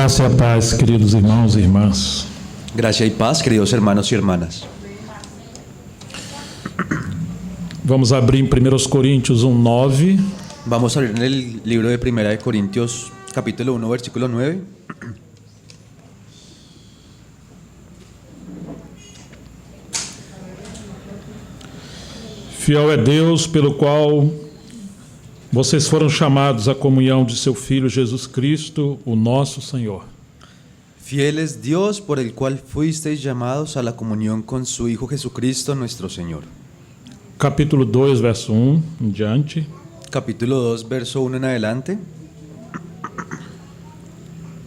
Graça e a paz, queridos irmãos e irmãs. Gracia y paz, queridos hermanos y hermanas. Vamos abrir em 1 Coríntios 1:9. Vamos a abrir en el libro de Primera de Corintios, capítulo 1, versículo 9. Fiel é Deus pelo qual vocês foram chamados à comunhão de seu Filho Jesus Cristo, o nosso Senhor. Fiel es Dios por el cual fuisteis llamados a la comunión con su Hijo Jesucristo nuestro Señor. Capítulo 2, verso 1 em diante. Capítulo 2, verso 1 en adelante.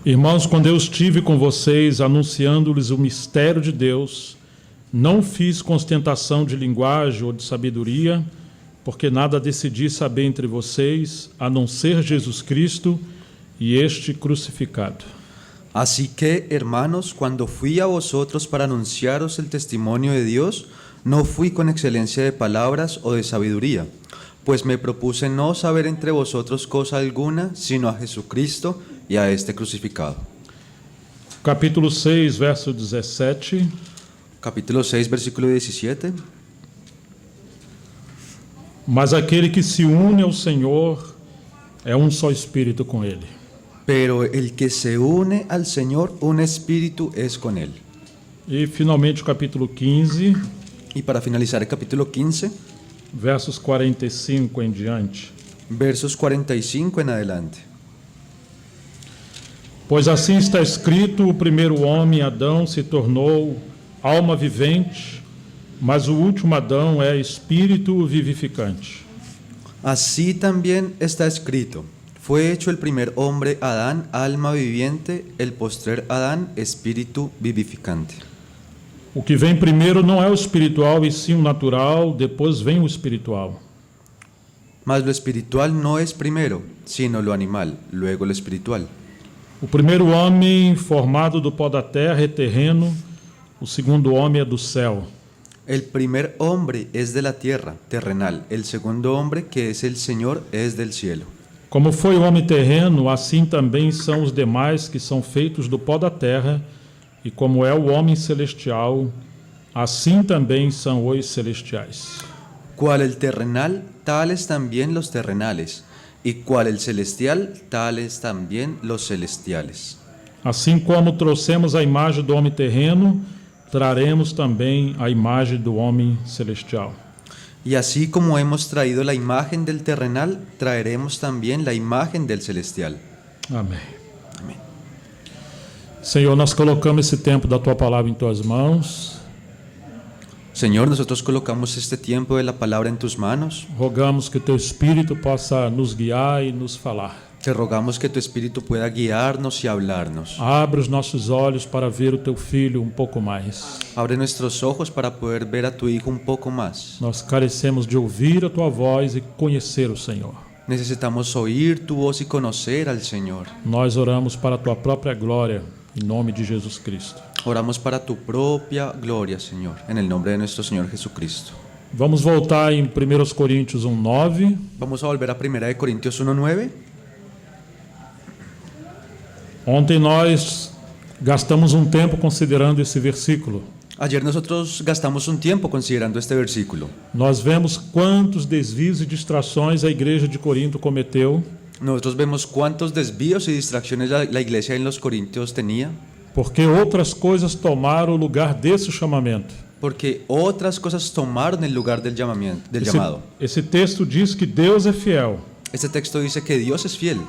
Irmãos, quando eu estive com vocês anunciando-lhes o mistério de Deus, não fiz com ostentação de linguagem ou de sabedoria, porque nada decidi saber entre vocês, a não ser Jesus Cristo e este crucificado. Así que, hermanos, cuando fui a vosotros para anunciaros el testimonio de Dios, no fui con excelencia de palabras o de sabiduría, pues me propuse no saber entre vosotros cosa alguna, sino a Jesucristo y a este crucificado. Capítulo 6, verso 17. Capítulo 6, versículo 17. Mas aquele que se une ao Senhor é um só espírito com Ele. Pero el que se une al Señor, un espíritu es con él. E finalmente o capítulo 15, Y para finalizar el capítulo 15, versos 45 em diante. versos 45 en adelante. Pois assim está escrito: o primeiro homem, Adão, se tornou alma vivente, mas o último Adão é espírito vivificante. Así también está escrito: fue hecho el primer hombre, Adán, alma viviente, el postrer Adán, espíritu vivificante. O que vem primeiro não é o espiritual, e sim o natural, depois vem o espiritual. Mas lo espiritual no es primero, sino lo animal, luego lo espiritual. O primeiro homem, formado do pó da terra, é terreno, o segundo homem é do céu. El primer hombre es de la tierra, terrenal. El segundo hombre, que es el Señor, es del cielo. Como foi o homem terreno, assim também são os demais que são feitos do pó da terra, e como é o homem celestial, assim também são os celestiais. Cual el terrenal, tales también los terrenales, y cual el celestial, tales también los celestiales. Assim como trouxemos a imagem do homem terreno, traremos também a imagem do homem celestial. Y así como hemos traído la imagen del terrenal, traeremos también la imagen del celestial. Amém. Amém. Senhor, nós colocamos esse tempo da Tua Palavra em Tuas mãos. Señor, nosotros colocamos este tiempo de la palabra en tus manos. Rogamos que Teu Espírito possa nos guiar e nos falar. Te rogamos que tu Espíritu pueda guiarnos y hablarnos. Abre os nossos olhos para ver o Teu Filho um pouco mais. Abre nuestros ojos para poder ver a tu Hijo un poco más. Nós carecemos de ouvir a Tua voz e conhecer o Senhor. Necesitamos oír tu voz y conocer al Señor. Nós oramos para a Tua própria glória, em nome de Jesus Cristo. Oramos para tu propia gloria, Señor, en el nombre de nuestro Señor Jesucristo. Vamos voltar em 1 Coríntios 1:9. Vamos a volver a 1 Corintios 1:9. Ontem nós gastamos um tempo considerando esse versículo. Ayer nosotros gastamos un tiempo considerando este versículo. Nós vemos quantos desvios e distrações a igreja de Corinto cometeu, Nosotros vemos cuántos desvíos y distracciones la iglesia en los Corintios tenía, porque outras coisas tomaram o lugar desse chamamento. porque otras cosas tomaron el lugar del llamado. Esse texto diz que Deus é fiel, Este texto dice que Dios es fiel,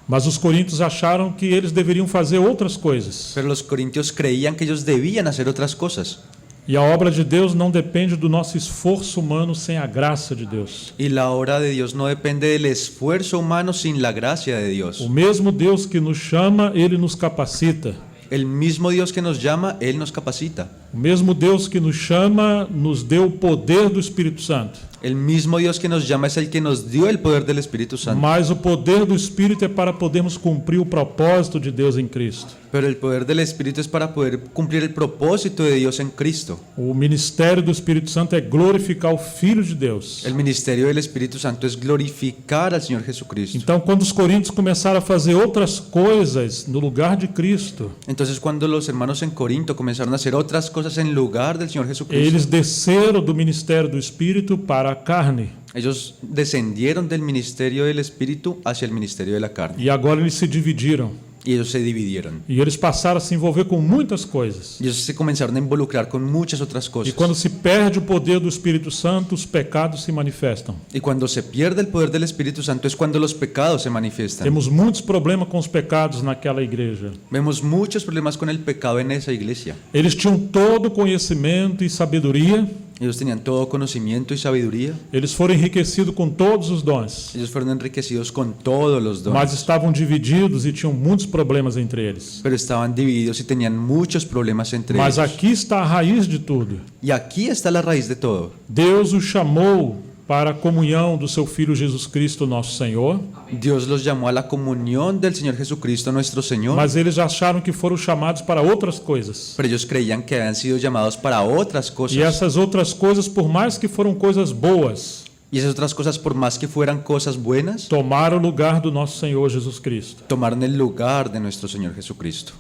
mas os coríntios acharam que eles deveriam fazer outras coisas. pero los corintios creían que ellos debían hacer otras cosas. E a obra de Deus não depende do nosso esforço humano sem a graça de Deus. Y la obra de Dios no depende del esfuerzo humano sin la gracia de Dios. O mesmo Deus que nos chama, Ele nos capacita. El mismo Dios que nos llama, Él nos capacita. O mesmo Deus que nos chama nos deu o poder do Espírito Santo. El mismo Dios que nos llama es el que nos dio el poder del Espíritu Santo. Mas o poder do Espírito é para podermos cumprir o propósito de Deus em Cristo. Pero el poder del Espíritu es para poder cumplir el propósito de Dios en Cristo. O ministério do Espírito Santo é glorificar o Filho de Deus. El ministerio del Espíritu Santo es glorificar al Señor Jesucristo. Então, quando os coríntios começaram a fazer outras coisas no lugar de Cristo, Entonces, cuando los hermanos en Corinto comenzaron a hacer otras cosas en lugar del Señor Jesucristo, eles desceram do ministério do Espírito para a carne. ellos descendieron del ministerio del Espíritu hacia el ministerio de la carne. E agora eles se dividiram. Y ellos se dividieron. E eles passaram a se envolver com muitas coisas. Y ellos se comenzaron a involucrar con muchas otras E cosas. quando se perde o poder do Espírito Santo, os pecados se manifestam. Y cuando se pierde el poder del Espíritu Santo es cuando los pecados se manifiestan. Temos muitos problemas com os pecados naquela igreja. Vemos muchos problemas con el pecado en esa iglesia. Eles tinham todo conhecimento e sabedoria, Ellos tenían todo conocimiento y sabiduría. eles foram enriquecidos com todos os dons, Ellos fueron enriquecidos con todos los dones. mas estavam divididos e tinham muitos problemas entre eles. Pero estaban divididos y tenían muchos problemas entre Mas ellos. aqui está a raiz de tudo. Y aquí está la raíz de todo. Deus os chamou para a comunhão do seu Filho Jesus Cristo, nosso Senhor, Dios los llamó a la comunión del Señor Jesucristo nuestro Señor. mas eles acharam que foram chamados para outras coisas. Pero ellos creían que habían sido llamados para otras E cosas. essas outras coisas, por mais que foram coisas boas, Y esas otras cosas, por más que fueran cosas buenas, tomaram o lugar do nosso Senhor Jesus Cristo. tomaron el lugar de nuestro Señor Jesucristo.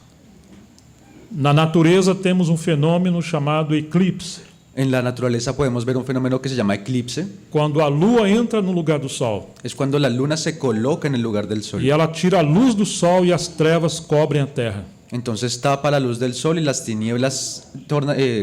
Na natureza temos um fenômeno chamado eclipse, En la naturaleza podemos ver un fenómeno que se llama eclipse. quando a lua entra no lugar do sol Es cuando la luna se coloca en el lugar del sol. e ela tira a luz do sol e as trevas cobrem a terra. Entonces tapa la luz del sol y las tinieblas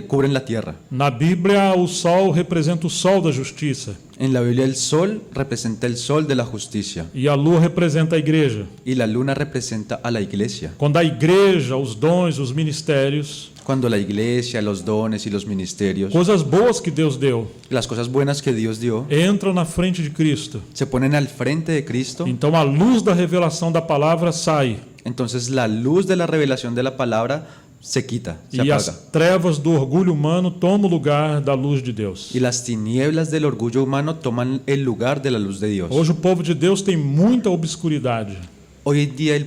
cubren la tierra. Na Bíblia, o sol representa o sol da justiça En la Biblia el sol representa el sol de la justicia e a lua representa a igreja. y la luna representa a la iglesia. Quando a igreja, os dons, os ministérios, Cuando la iglesia, los dones y los ministerios, coisas boas que Deus deu, las cosas buenas que Dios dio, entram na frente de Cristo, se ponen al frente de Cristo, então a luz da revelação da palavra sai entonces la luz de la revelación de la palabra se quita, se e apaga. as trevas do orgulho humano tomam o lugar da luz de Deus. Y las tinieblas del orgullo humano toman el lugar de la luz de Dios. Hoje o povo de Deus tem muita obscuridade, Hoy en día en el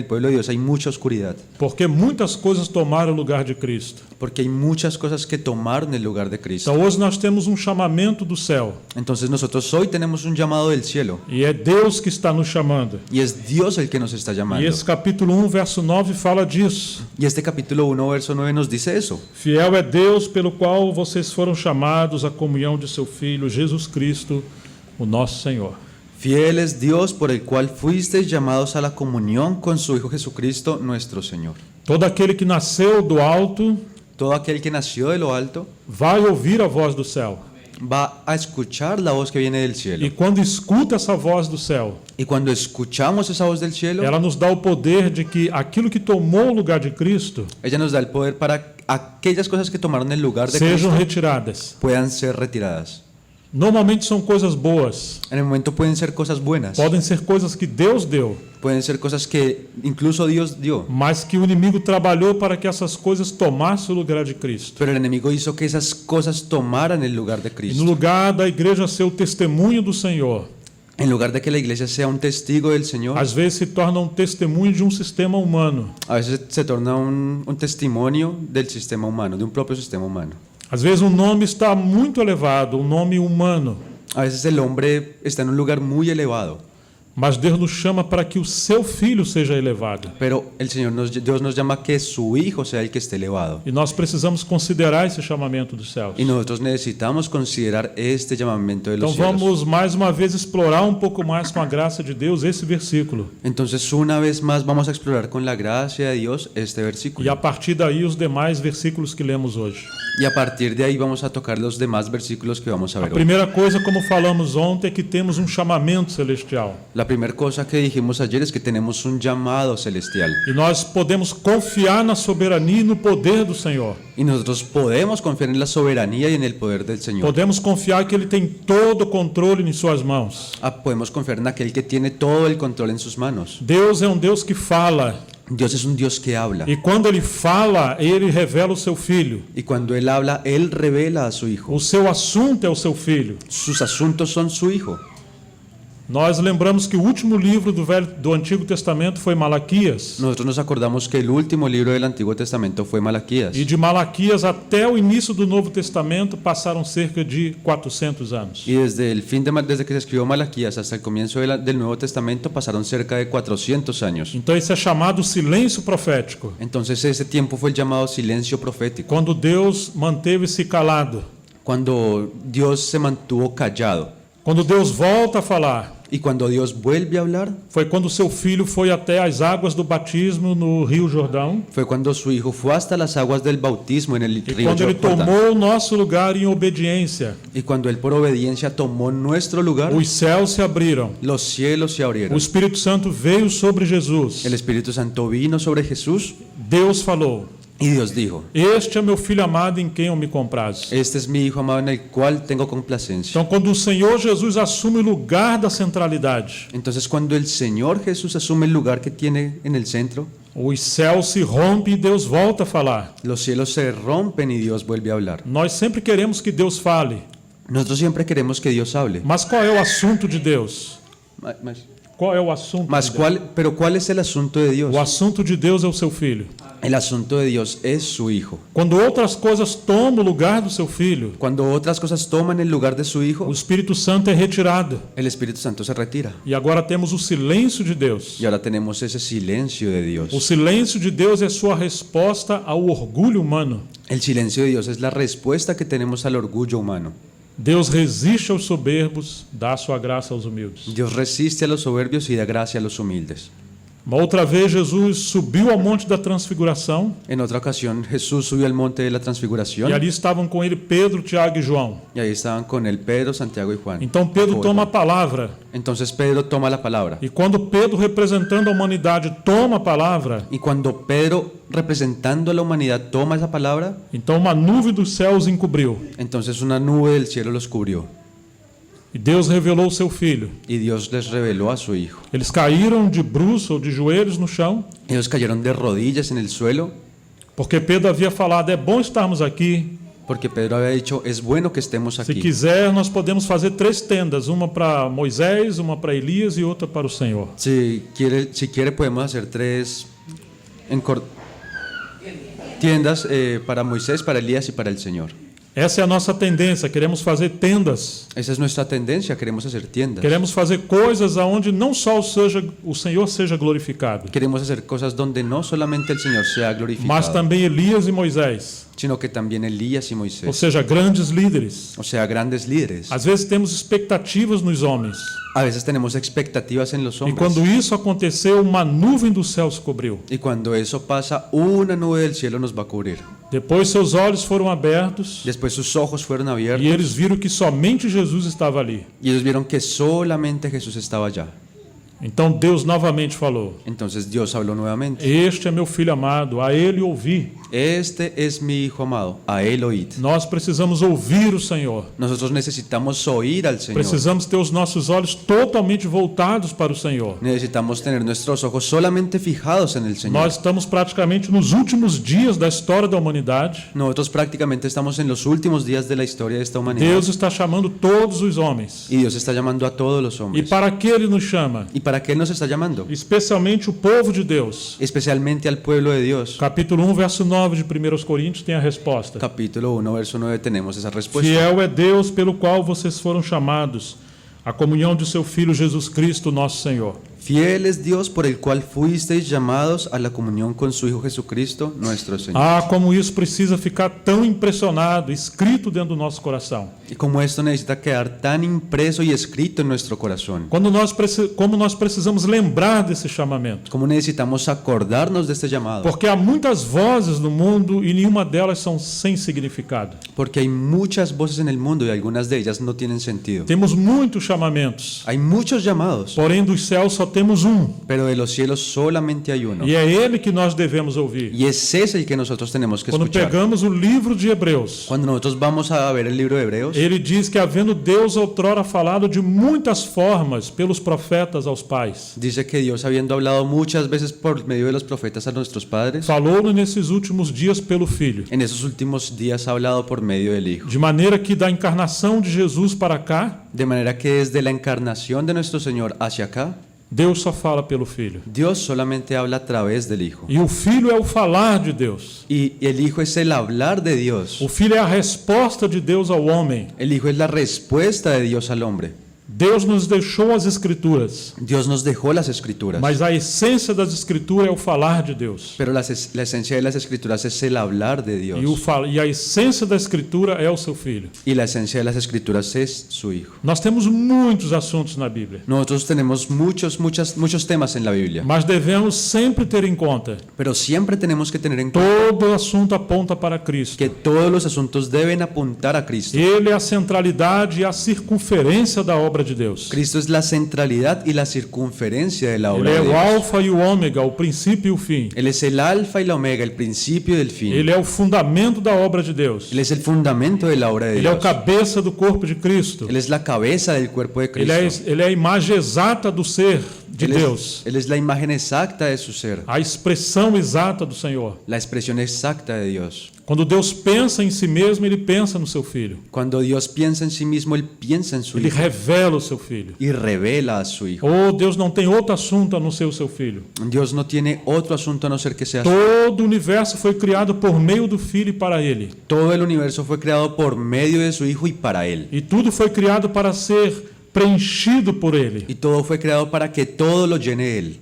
pueblo de Dios hay mucha oscuridad, porque muitas coisas tomaram o lugar de Cristo. porque hay muchas cosas que tomaron el lugar de Cristo. Então hoje nós temos um chamamento do céu Entonces nosotros hoy tenemos un llamado del cielo e é Deus que está nos chamando. y es Dios el que nos está E llamando. esse capítulo 1, verso 9 fala disso. Y este capítulo 1, verso 9 nos dice eso. Fiel é Deus pelo qual vocês foram chamados à comunhão de seu Filho, Jesus Cristo, o nosso Senhor. Fiel es Dios por el cual fuisteis llamados a la comunión con su Hijo Jesucristo nuestro Señor. Todo aquele que nasceu do alto Todo aquel que nació de lo alto vai ouvir a voz do céu. va a escuchar la voz que viene del E cielo. quando escuta essa voz do céu, Y cuando escuchamos esa voz del cielo, ela nos dá o poder de que aquilo que tomou o lugar de Cristo ella nos da el poder para aquellas cosas que tomaron el lugar de sejam Cristo retiradas. puedan ser retiradas. Normalmente são coisas boas, En el momento pueden ser cosas buenas, podem ser coisas que Deus deu, pueden ser cosas que incluso Dios dio, mas que o inimigo trabalhou para que essas coisas tomassem o lugar de Cristo. pero el enemigo hizo que esas cosas tomaran el lugar de E no Cristo. lugar da igreja ser o testemunho do Senhor, En lugar de que la iglesia sea un testigo del Señor, às vezes se torna um testemunho de um sistema humano. a veces se torna un testimonio del sistema humano, de un propio sistema humano. Às vezes um nome está muito elevado, um nome humano, A veces el hombre está en un lugar muy elevado, mas Deus nos chama para que o seu filho seja elevado. pero Dios nos llama que su Hijo sea el que esté elevado. E nós precisamos considerar esse chamamento dos céus. Y nosotros necesitamos considerar este llamamiento de Então los cielos. vamos mais uma vez explorar um pouco mais com a graça de Deus esse versículo. Entonces, una vez más, vamos a explorar con la gracia de Dios este E versículo. a partir daí os demais versículos que lemos hoje. Y a partir de ahí vamos a tocar los demás versículos que vamos a A ver hoy. primeira coisa, como falamos ontem, é que temos um chamamento celestial. La primera cosa que dijimos ayer es que tenemos un llamado celestial. E nós podemos confiar na soberania e no poder do Senhor. Y nosotros podemos confiar en la soberanía y en el poder del Señor. Podemos confiar que Ele tem todo o controle em suas mãos. Podemos confiar en aquel que tiene todo el control en sus manos. Deus é um Deus que fala. Dios es un Dios que habla. E quando Ele fala, Ele revela o seu Filho. Y cuando Él habla, Él revela a su Hijo. O seu assunto é o seu Filho. Sus asuntos son su Hijo. Nós lembramos que o último livro do Antigo Testamento foi Malaquias. Nosotros nos acordamos que el último libro del Antiguo Testamento fue Malaquías. E de Malaquias até o início do Novo Testamento passaram cerca de 400 anos. Y desde que se escribió Malaquías hasta el comienzo del Nuevo Testamento pasaron cerca de 400 años. Então isso é chamado silêncio profético. Entonces ese tiempo fue el llamado silencio profético. Quando Deus manteve-se calado. Cuando Dios se mantuvo callado. Quando Deus volta a falar. Y cuando Dios vuelve a hablar, Foi quando seu filho foi até as águas do batismo no Rio Jordão. fue cuando su Hijo fue hasta las aguas del bautismo en el E río quando ele Jordán. tomou o nosso lugar em obediência, Y cuando Él por obediencia tomó nuestro lugar, os céus se abriram. los cielos se O abrieron. Espírito Santo veio sobre Jesus. El Espíritu Santo vino sobre Jesús Deus falou: y Dios dijo: Este é meu filho amado em quem eu me comprazo. este es mi Hijo amado en el cual tengo complacencia. Então, quando o Senhor Jesus assume o lugar da centralidade, Entonces cuando el Señor Jesús asume el lugar que tiene en el centro, os céus se rompem e Deus volta a falar. los cielos se rompen y Dios vuelve a hablar. Nós sempre queremos que Deus fale, Nosotros siempre queremos que Dios hable. mas qual é o assunto de Deus? Mas, Qual é o assunto? mas de Deus? ¿cuál es el asunto de Dios? O assunto de Deus é o seu filho. El asunto de Dios es su Hijo. Quando outras coisas tomam o lugar do seu filho, Cuando otras cosas toman el lugar de su o Hijo, Espírito Santo é retirado. el Espíritu Santo se retira. E agora temos o silêncio de Deus. Y ahora tenemos ese silencio de Dios. O silêncio de Deus é sua resposta ao orgulho humano. El silencio de Dios es la respuesta que tenemos al orgullo humano. Deus resiste aos soberbos, dá sua graça aos humildes. Dios resiste a los soberbios y da gracia a los humildes. Uma outra vez Jesus subiu ao monte da transfiguração En otra ocasión, Jesús subió al monte de la transfiguración e ali estavam com ele Pedro, Tiago e João. y ahí estaban con él Pedro, Santiago y Juan. Então Pedro toma a palavra Entonces Pedro toma la palabra. e quando Pedro, representando a humanidade, toma a palavra, Y cuando Pedro, representando a la humanidad, toma esa palabra, então uma nuvem dos céus encobriu entonces una nube del cielo los cubrió. e Deus revelou o seu filho. Y Dios les reveló a su Hijo. Eles caíram de bruços ou de joelhos no chão, Ellos cayeron de rodillas en el suelo porque Pedro havia falado: é bom estarmos aqui. porque Pedro había dicho, es bueno que estemos Se aquí. quiser, nós podemos fazer 3 tendas, uma para Moisés, uma para Elias e outra para o Senhor. Si quiere podemos hacer 3 tiendas para Moisés, para Elías y para el Señor. Essa é a nossa tendência, queremos fazer tendas. Esa es nuestra tendencia, queremos hacer tiendas. Queremos fazer coisas aonde não só o Senhor seja glorificado, Queremos hacer cosas donde no solamente el Señor sea mas glorificado, também Elias e Moisés, sino que también Elías y ou Moisés, seja, grandes líderes. o sea, grandes líderes. Às vezes temos expectativas nos homens, A veces tenemos expectativas en los e hombres. quando isso aconteceu, uma nuvem do céu se cobriu. Y cuando eso pasa, una nube del cielo nos va a cubrir. Depois seus olhos foram abertos Después sus ojos fueron e abiertos eles viram que somente Jesus estava ali. y ellos vieron que solamente Jesús estaba allá. Então Deus novamente falou: Entonces Dios habló nuevamente. Este é meu filho amado, a ele ouvi. Este es mi Hijo amado, a Él oíd. Nós precisamos ouvir o Senhor. Nosotros necesitamos oír al Señor. Precisamos ter os nossos olhos totalmente voltados para o Senhor. Necesitamos tener nuestros ojos solamente fijados en el Señor. Nós estamos praticamente nos últimos dias da história da humanidade. Nosotros prácticamente estamos en los últimos días de la historia de esta humanidad. Deus está chamando todos os homens. Y Dios está llamando a todos los E hombres. para que Ele nos chama? ¿Y para qué Él nos está llamando? Especialmente o povo de Deus. Especialmente al pueblo de Dios. Capítulo 1, verso 9 de 1 Coríntios tem a resposta. Capítulo 1, verso 9 tenemos esa respuesta. Fiel é Deus pelo qual vocês foram chamados, a comunhão de seu Filho Jesus Cristo, nosso Senhor. Fiel es Dios por el cual fuisteis llamados a la comunión con su Hijo Jesucristo, nuestro Señor. Ah, como isso precisa ficar tão impressionado, escrito dentro do nosso coração. Y como esto necesita quedar tan impreso y escrito en nuestro corazón. Como nós precisamos lembrar desse chamamento. Como necesitamos acordarnos de este llamado. Porque há muitas vozes no mundo e nenhuma delas são sem significado. Porque hay muchas voces en el mundo y algunas de ellas no tienen sentido. Temos muitos chamamentos, Hay muchos llamados, porém dos céus só temos um, pero de los cielos solamente hay uno. e é ele que nós devemos ouvir. Y es ese el que nosotros tenemos que Quando escuchar. pegamos o livro de Hebreus, Cuando nosotros vamos a ver el libro de Hebreos, ele diz que, havendo Deus outrora falado de muitas formas pelos profetas aos pais, dice que Dios, habiendo hablado muchas veces por medio de los profetas a nuestros padres, falou nesses últimos dias pelo Filho, en esos últimos días ha hablado por medio del Hijo. de maneira que da encarnação de Jesus para cá, De manera que desde la encarnación de nuestro Señor hacia acá, Deus só fala pelo Filho. Dios solamente habla a través del Hijo. E o Filho é o falar de Deus. Y el Hijo es el hablar de Dios. O Filho é a resposta de Deus ao homem. El Hijo es la respuesta de Dios al hombre. Deus nos deixou as Escrituras, Dios nos dejó las Escrituras, mas a essência das Escrituras é o falar de Deus. pero la esencia de las Escrituras es el hablar de Dios. E a essência da Escritura é o seu Filho. Y la esencia de las Escrituras es su Hijo. Nós temos muitos assuntos na Bíblia, Nosotros tenemos muchos temas en la Biblia, mas devemos sempre ter em conta: pero siempre tenemos que tener en cuenta todo assunto aponta para Cristo. que todos los asuntos deben apuntar a Cristo. Ele é a centralidade e a circunferência da obra de Deus. Cristo es la centralidad y la circunferencia de la Ele obra é de o Dios. alfa e o ômega, o princípio e o fim. Él es el alfa y la omega, el principio y el fin. Ele é o fundamento da obra de Deus. Él es el fundamento de la obra de Ele é o Dios. cabeça do corpo de Cristo. Él es la cabeza del cuerpo de Cristo. Ele é a imagem exata do ser de Deus. Él es la imagen exacta de su ser, A expressão exata do Senhor. la expresión exacta de Dios. Quando Deus pensa em si mesmo, Ele pensa no seu Filho. Cuando Dios piensa en sí mismo, Él piensa en su Ele Hijo revela o seu Filho. y revela a su Hijo. Oh, Deus não tem outro assunto a não ser o seu Filho. Dios no tiene otro asunto a no ser que sea su. Todo o universo foi criado por meio do Filho e para Ele. Todo el universo fue creado por medio de su Hijo y para Él. E tudo foi criado para ser preenchido por Ele. Y todo fue creado para que todo lo llene Él.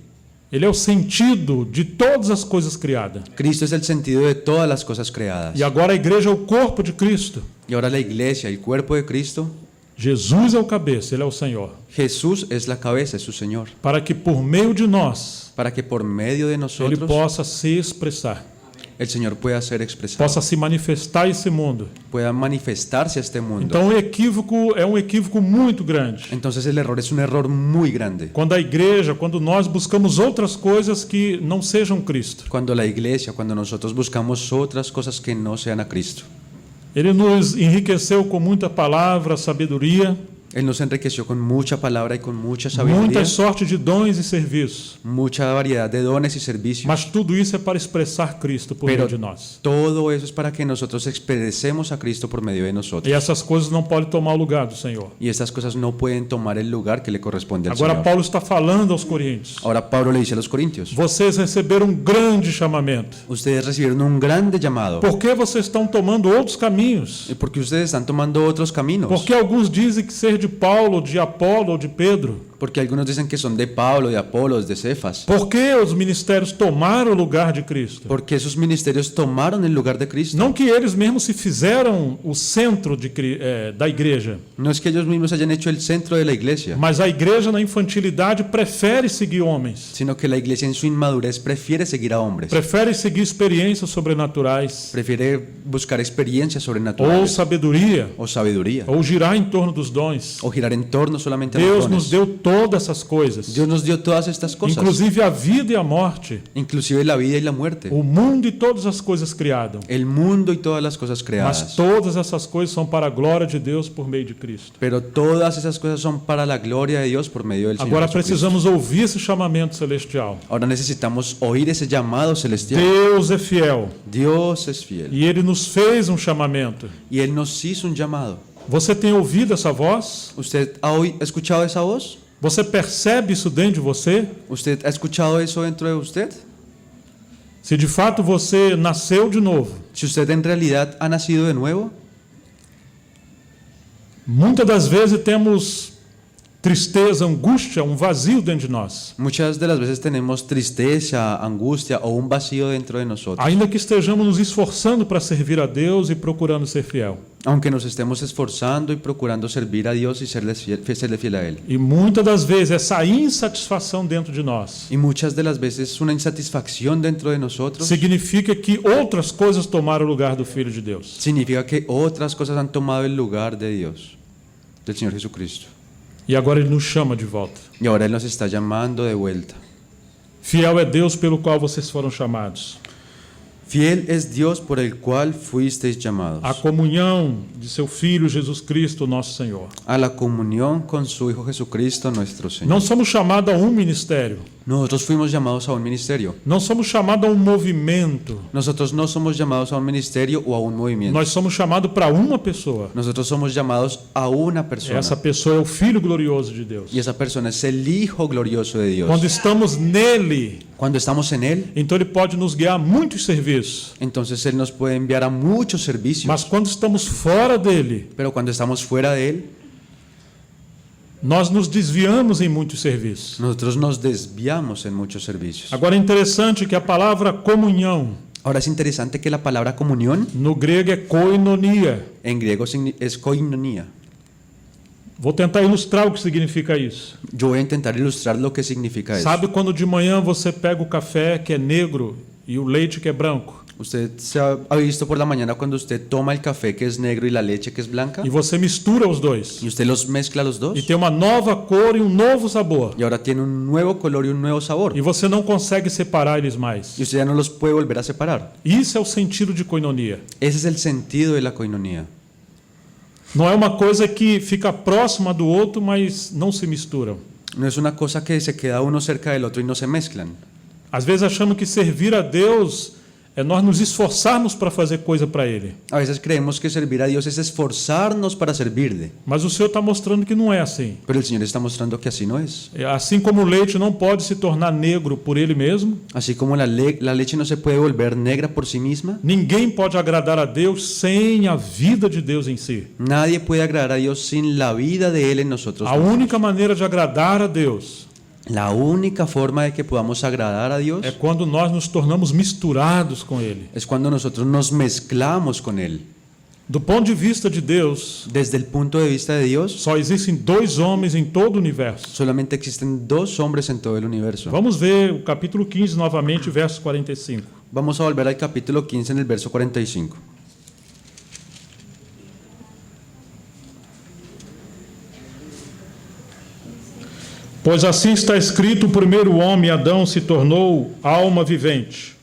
Ele é o sentido de todas as coisas criadas. Cristo es el sentido de todas las cosas creadas. E agora a igreja é o corpo de Cristo. Y ahora la iglesia, el cuerpo de Cristo, Jesus é o cabeça, Ele é o Senhor. Jesús es la cabeza, es su Señor. Para que por meio de nós, Para que por medio de Ele nosotros possa se expressar, el Señor pueda ser expresado, possa se manifestar a esse mundo. pueda manifestarse a este mundo. Então é um equívoco muito grande. Entonces el error es un error muy grande. Quando nós buscamos outras coisas que não sejam Cristo. Cuando la iglesia, cuando nosotros buscamos otras cosas que no sean a Cristo. Ele nos enriqueceu com muita palavra, sabedoria, Él nos enriqueció con mucha palabra y con mucha sabiduría, muita sorte de dons e serviços. mucha variedad de dones y servicios. Mas tudo isso é para expressar Cristo por Pero meio de nós. todo eso es para que nosotros expresemos a Cristo por medio de nosotros. E essas coisas não podem tomar o lugar do Senhor. Y estas cosas no pueden tomar el lugar que le corresponde al Agora Señor. Paulo está falando aos Coríntios. Ahora Pablo le dice a los corintios: Vocês receberam um grande chamamento. ustedes recibieron un grande llamado. Por que vocês estão tomando outros caminhos? ¿Y por qué ustedes están tomando otros caminos? Por que alguns dizem que ser de Paulo, de Apolo ou de Pedro? Porque algunos dicen que son de Pablo, de Apolos, de Cefas. Por que os ministérios tomaram o lugar de Cristo? Porque esos ministerios tomaron el lugar de Cristo. Não que eles mesmos se fizeram o centro da igreja, No es que ellos mismos hayan hecho el centro de la iglesia, mas a igreja na infantilidade prefere seguir homens, sino que la iglesia en su inmadurez prefiere seguir a hombres, prefere seguir experiências sobrenaturais, prefiere buscar experiencias ou sobrenaturales sabedoria, o sabiduría, ou girar em torno dos dons. o girar en torno solamente a Deus los nos dones. deu todas essas coisas, Dios nos dio todas estas cosas, inclusive a vida e a morte, inclusive la vida y la muerte, o mundo e todas as coisas criadas. el mundo y todas las cosas Mas creadas. todas essas coisas são para a glória de Deus por meio de Cristo. Pero todas esas cosas son para la gloria de Dios por medio del Señor Agora Jesucristo. precisamos ouvir esse chamamento celestial. Ahora necesitamos oír ese llamado celestial. Deus é fiel Dios es fiel e Ele nos fez um chamamento. y Él nos hizo un llamado. Você tem ouvido essa voz? ¿Usted ha escuchado esa voz? Você percebe isso dentro de você? ¿Usted ha escuchado eso dentro de usted? Se de fato você nasceu de novo, Si usted en realidad ha nacido de nuevo, muitas das vezes temos tristeza, angústia, um vazio dentro de nós. muchas de las veces tenemos tristeza, angustia o un vacío dentro de nosotros. Ainda que estejamos nos esforçando para servir a Deus e procurando ser fiel. Aunque nos estemos esforzando y procurando servir a Dios y serle fiel a Él. E muitas das vezes essa insatisfação dentro de nós Y muchas de las veces una insatisfacción dentro de nosotros significa que outras coisas tomaram o lugar do Filho de Deus. significa que otras cosas han tomado el lugar de Dios, del Señor Jesucristo. E agora Ele nos chama de volta. y ahora Él nos está llamando de vuelta. Fiel é Deus pelo qual vocês foram chamados. Fiel es Dios por el cual fuisteis llamados A comunhão de seu Filho Jesus Cristo, nosso Senhor. a la comunión con su Hijo Jesucristo nuestro Señor. Não somos chamados a um ministério. Nosotros fuimos llamados a un ministerio. Não somos chamados a um movimento. Nosotros no somos llamados a un ministerio o a un movimiento. Nós somos chamados para uma pessoa. Nosotros somos llamados a una persona. Essa pessoa é o Filho glorioso de Deus. Y esa persona es el Hijo glorioso de Dios. Quando estamos nele, Cuando estamos en Él, então Ele pode nos guiar a muitos serviços. entonces Él nos puede enviar a muchos servicios. Mas quando estamos fora dele, Pero cuando estamos fuera de Él, nós nos desviamos em muitos serviços. nosotros nos desviamos en muchos servicios. Agora é interessante que a palavra comunhão, Ahora es interesante que la palabra comunión no grego é koinonia. en griego es koinonia. Vou tentar ilustrar o que significa isso. Yo voy a intentar ilustrar lo que significa eso. Sabe quando de manhã você pega o café que é negro e o leite que é branco? Usted se ha visto por la mañana cuando usted toma el café que es negro y la leche que es blanca, E você mistura os dois. y usted los mezcla los dos, E tem uma nova cor e um novo sabor. y ahora tiene un nuevo color y un nuevo sabor, E você não consegue separar eles mais. y usted ya no los puede volver a separar. Isso é o sentido de koinonia. Ese es el sentido de la coinonía. Não é uma coisa que fica próxima do outro, mas não se misturam. No es una cosa que se queda uno cerca del otro y no se mezclan. Às vezes achamos que servir a Deus é nós nos esforçarmos para fazer coisa para Ele. A veces creemos que servir a Dios es esforzarnos para servirle, Mas o Senhor está mostrando que não é assim. pero el Señor está mostrando que así no es. Assim como o leite não pode se tornar negro por ele mesmo, Así como la leche no se puede volver negra por sí misma, ninguém pode agradar a Deus sem a vida de Deus em si. nadie puede agradar a Dios sin la vida de Él en nosotros. A única maneira de agradar a Deus La única forma de que podamos agradar a Dios é quando nós nos tornamos misturados com Ele. es cuando nosotros nos mezclamos con Él. Do ponto de vista de Deus, Desde el punto de vista de Dios, só existem dois homens em todo o universo. solamente existen dos hombres en todo el universo. Vamos ver o capítulo 15 novamente, verso 45. Vamos a volver al capítulo 15 en el verso 45. Pois assim está escrito: o primeiro homem, Adão, se tornou alma vivente.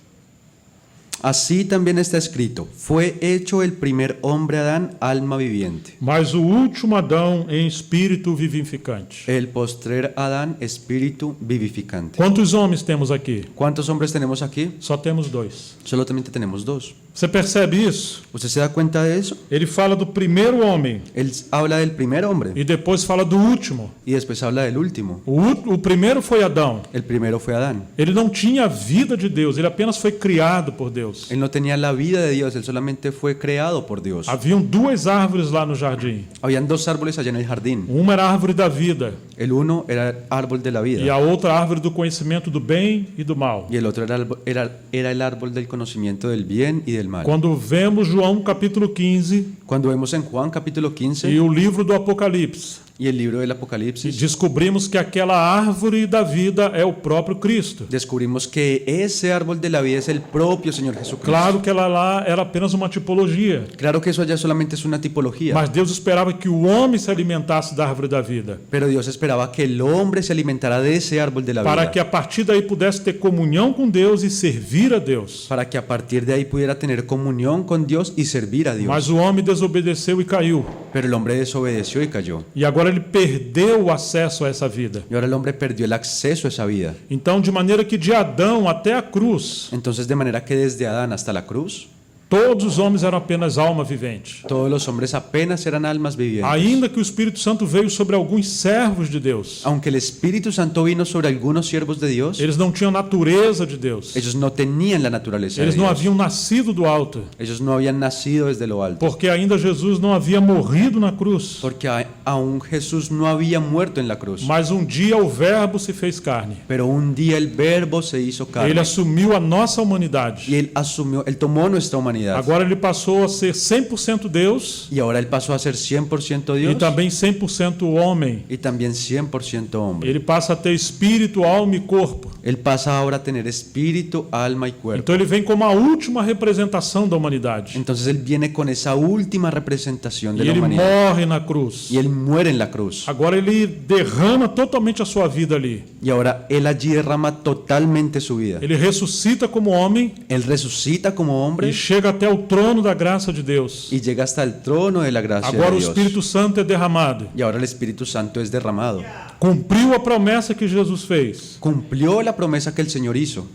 Así también está escrito, fue hecho el primer hombre Adán, alma viviente. Mas o último Adão em espírito vivificante. El postrer Adán, espíritu vivificante. Quantos homens temos aqui? ¿Cuántos hombres tenemos aquí? Só temos dois. Solamente tenemos dos. Você percebe isso? ¿Usted se da cuenta de eso? Ele fala do primeiro homem Él habla del primer hombre e depois fala do último. y después habla del último. O primeiro foi Adão. El primero fue Adán. Ele não tinha a vida de Deus, ele apenas foi criado por Deus. Él no tenía la vida de Dios, él solamente fue creado por Dios. Haviam duas árvores lá no jardim. Habían dos árboles allá en el jardín. Uma era a árvore da vida El uno era el árbol de la e vida a outra a árvore do conhecimento do bem e do mal. y el otro era el árbol del conocimiento del bien y del mal. Quando vemos João capítulo 15 Cuando vemos en Juan capítulo 15 e o livro do Apocalipse, y el libro del e Apocalipsis, descobrimos que aquela árvore da vida é o próprio Cristo. descubrimos que ese árbol de la vida es el propio Señor Jesucristo. Claro que ela lá era apenas uma tipologia, Claro que eso allá solamente es una tipología, mas Deus esperava que o homem se alimentasse da árvore da vida, pero Dios esperaba que el hombre se alimentara de ese árbol de la para vida, que a partir daí pudesse ter comunhão com Deus e servir a Deus. para que a partir de ahí pudiera tener comunión con Dios y servir a Dios. Mas o homem desobedeceu e caiu. Pero el hombre desobedeció y cayó. E agora ele perdeu o acesso a essa vida. Y ahora el hombre perdió el acceso a esa vida. Então, de maneira que de Adão até a cruz, Entonces, de manera que desde Adán hasta la cruz, todos os homens eram apenas alma vivente. todos los hombres apenas eran almas vivientes. Ainda que o Espírito Santo veio sobre alguns servos de Deus, Aunque el Espíritu Santo vino sobre algunos siervos de Dios, eles não tinham natureza de Deus. ellos no tenían la naturaleza de Eles não Dios. haviam nascido do alto, Ellos no habían nacido desde lo alto. porque ainda Jesus não havia morrido na cruz. Porque aún Jesús no había muerto en la cruz. Mas um dia o Verbo se fez carne. Pero un día el Verbo se hizo Ele carne. assumiu a nossa humanidade. Y Él tomó nuestra humanidad. humanidad. Agora ele passou a ser 100% Deus Y ahora Él pasó a ser 100% e Dios também 100% homem. y también 100% hombre. Ele passa a ter espírito, alma e corpo. Él pasa ahora a tener espíritu, alma y cuerpo. Então ele vem como a última representação da humanidade. Entonces Él viene con esa última representación de E la ele humanidad. morre na cruz. Y Él muere en la cruz. Agora ele derrama totalmente a sua vida ali. Y ahora Él allí derrama totalmente su vida. Ele ressuscita como homem Él resucita como e hombre chega até o trono da graça de Deus. y llega hasta el trono de la gracia Agora de o Dios. Espírito Santo é derramado. Y ahora el Espíritu Santo es derramado. Cumpriu a promessa que Jesus fez. Cumplió la promesa que el Señor hizo.